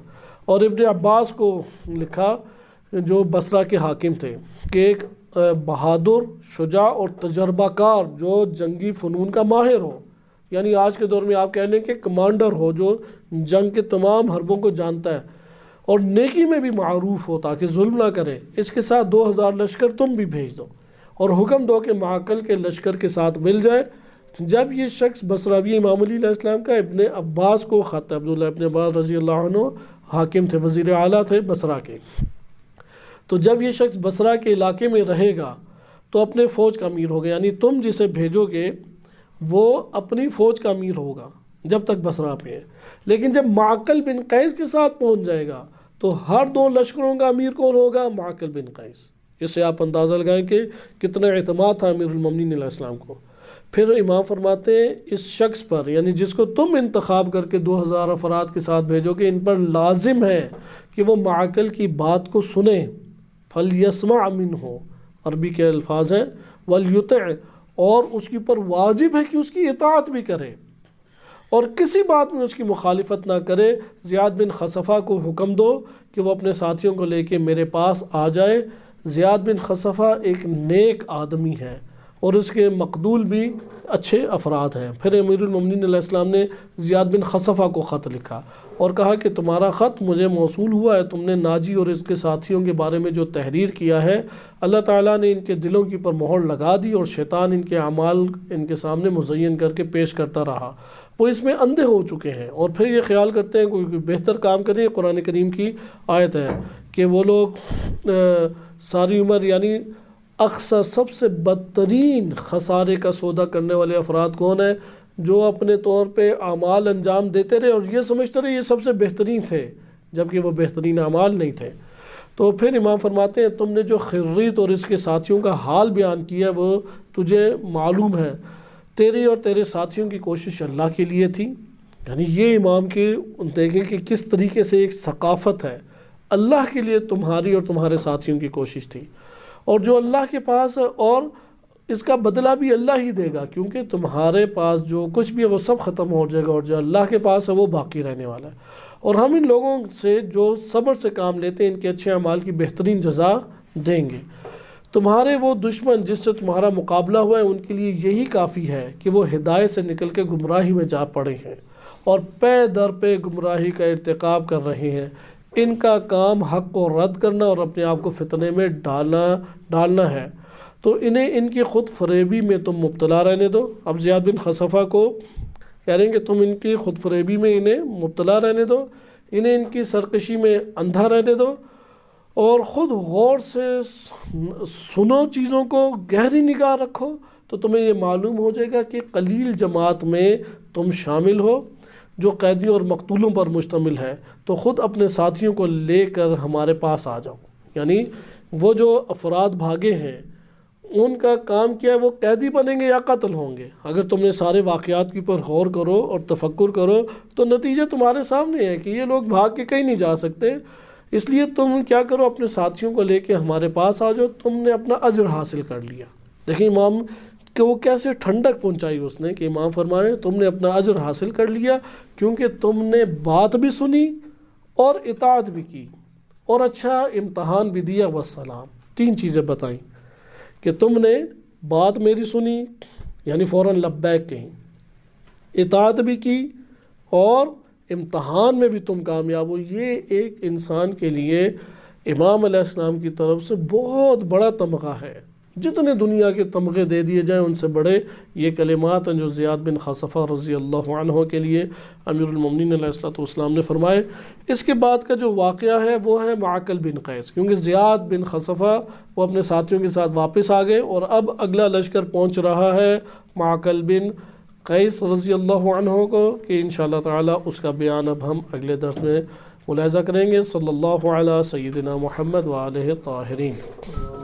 اور ابن عباس کو لکھا جو بصرہ کے حاکم تھے کہ ایک بہادر، شجاع اور تجربہ کار جو جنگی فنون کا ماہر ہو، یعنی آج کے دور میں آپ کہہ لیں کہ کمانڈر ہو جو جنگ کے تمام حربوں کو جانتا ہے اور نیکی میں بھی معروف ہو تاکہ ظلم نہ کرے، اس کے ساتھ 2000 لشکر تم بھی بھیج دو اور حکم دو کہ معقل کے لشکر کے ساتھ مل جائے۔ جب یہ شخص بصراوی امام علی علیہ السلام کا ابن عباس کو خط، عبداللہ ابن عباس رضی اللہ عنہ حاکم تھے، وزیر اعلیٰ تھے بصرہ کے، تو جب یہ شخص بصرہ کے علاقے میں رہے گا تو اپنے فوج کا امیر ہوگا، یعنی تم جسے بھیجو گے وہ اپنی فوج کا امیر ہوگا جب تک بصرہ پہ ہے، لیکن جب معقل بن قیس کے ساتھ پہنچ جائے گا تو ہر 2 لشکروں کا امیر کون ہوگا؟ معقل بن قیس۔ اس سے آپ اندازہ لگائیں کہ کتنا اعتماد تھا امیر المومنین علیہ السلام کو۔ پھر امام فرماتے ہیں اس شخص پر، یعنی جس کو تم انتخاب کر کے 2000 افراد کے ساتھ بھیجو گے، ان پر لازم ہے کہ وہ معقل کی بات کو سنیں، فَلْيَسْمَعْ مِنْهُ، عربی کے الفاظ ہیں، وَلْيُطِعْ، اور اس کے اوپر واجب ہے کہ اس کی اطاعت بھی کرے اور کسی بات میں اس کی مخالفت نہ کرے۔ زیاد بن خصفہ کو حکم دو کہ وہ اپنے ساتھیوں کو لے کے میرے پاس آ جائے۔ زیاد بن خصفہ ایک نیک آدمی ہے اور اس کے مقدول بھی اچھے افراد ہیں۔ پھر امیر المومنین علیہ السلام نے زیاد بن خصفہ کو خط لکھا اور کہا کہ تمہارا خط مجھے موصول ہوا ہے، تم نے ناجی اور اس کے ساتھیوں کے بارے میں جو تحریر کیا ہے، اللہ تعالیٰ نے ان کے دلوں کی پر مہر لگا دی اور شیطان ان کے اعمال ان کے سامنے مزین کر کے پیش کرتا رہا، وہ اس میں اندھے ہو چکے ہیں اور پھر یہ خیال کرتے ہیں کوئی بہتر کام کریں۔ قرآن کریم کی آیت ہے کہ وہ لوگ ساری عمر، یعنی اکثر سب سے بدترین خسارے کا سودا کرنے والے افراد کون ہیں؟ جو اپنے طور پہ اعمال انجام دیتے رہے اور یہ سمجھتے رہے یہ سب سے بہترین تھے، جبکہ وہ بہترین اعمال نہیں تھے۔ تو پھر امام فرماتے ہیں تم نے جو خریت اور اس کے ساتھیوں کا حال بیان کیا وہ تجھے معلوم ہے تیری اور تیرے ساتھیوں کی کوشش اللہ کے لیے تھی۔ یعنی یہ امام کی دیکھیں کہ کس طریقے سے ایک ثقافت ہے، اللہ کے لیے تمہاری اور تمہارے ساتھیوں کی کوشش تھی، اور جو اللہ کے پاس اور اس کا بدلہ بھی اللہ ہی دے گا، کیونکہ تمہارے پاس جو کچھ بھی ہے وہ سب ختم ہو جائے گا، اور جو اللہ کے پاس ہے وہ باقی رہنے والا ہے۔ اور ہم ان لوگوں سے جو صبر سے کام لیتے ہیں ان کے اچھے اعمال کی بہترین جزا دیں گے۔ تمہارے وہ دشمن جس سے تمہارا مقابلہ ہوا ہے ان کے لیے یہی کافی ہے کہ وہ ہدایت سے نکل کے گمراہی میں جا پڑے ہیں اور پے در پہ گمراہی کا ارتکاب کر رہے ہیں۔ ان کا کام حق کو رد کرنا اور اپنے آپ کو فتنے میں ڈالنا ہے، تو انہیں ان کی خود فریبی میں تم مبتلا رہنے دو۔ اب زیاد بن خصفہ کو کہہ رہے ہیں کہ تم ان کی خود فریبی میں انہیں مبتلا رہنے دو، انہیں ان کی سرکشی میں اندھا رہنے دو، اور خود غور سے سنو، چیزوں کو گہری نگاہ رکھو، تو تمہیں یہ معلوم ہو جائے گا کہ قلیل جماعت میں تم شامل ہو جو قیدیوں اور مقتولوں پر مشتمل ہے، تو خود اپنے ساتھیوں کو لے کر ہمارے پاس آ جاؤ۔ یعنی وہ جو افراد بھاگے ہیں ان کا کام کیا ہے، وہ قیدی بنیں گے یا قتل ہوں گے۔ اگر تم نے سارے واقعات کی پر غور کرو اور تفکر کرو تو نتیجہ تمہارے سامنے ہے کہ یہ لوگ بھاگ کے کہیں نہیں جا سکتے، اس لیے تم کیا کرو، اپنے ساتھیوں کو لے کے ہمارے پاس آ جاؤ، تم نے اپنا اجر حاصل کر لیا۔ دیکھیں امام کہ وہ کیسے ٹھنڈک پہنچائی اس نے، کہ امام فرما رہے ہیں تم نے اپنا اجر حاصل کر لیا کیونکہ تم نے بات بھی سنی اور اطاعت بھی کی اور اچھا امتحان بھی دیا، والسلام۔ تین چیزیں بتائیں کہ تم نے بات میری سنی یعنی فوراً لبیک کہیں، اطاعت بھی کی اور امتحان میں بھی تم کامیاب ہو۔ یہ ایک انسان کے لیے امام علیہ السلام کی طرف سے بہت بڑا تمغہ ہے۔ جتنے دنیا کے تمغے دے دیے جائیں ان سے بڑے یہ کلمات ہیں جو زیاد بن خصفہ رضی اللہ عنہ کے لیے امیر المومنین علیہ السلام نے فرمائے۔ اس کے بعد کا جو واقعہ ہے وہ ہے معقل بن قیس، کیونکہ زیاد بن خصفہ وہ اپنے ساتھیوں کے ساتھ واپس آ گئے اور اب اگلا لشکر پہنچ رہا ہے معقل بن قیس رضی اللہ عنہ کو، کہ انشاءاللہ تعالی اس کا بیان اب ہم اگلے درس میں ملاحظہ کریں گے۔ صلی اللہ علی سیدنا محمد وآلہ الطاہرین۔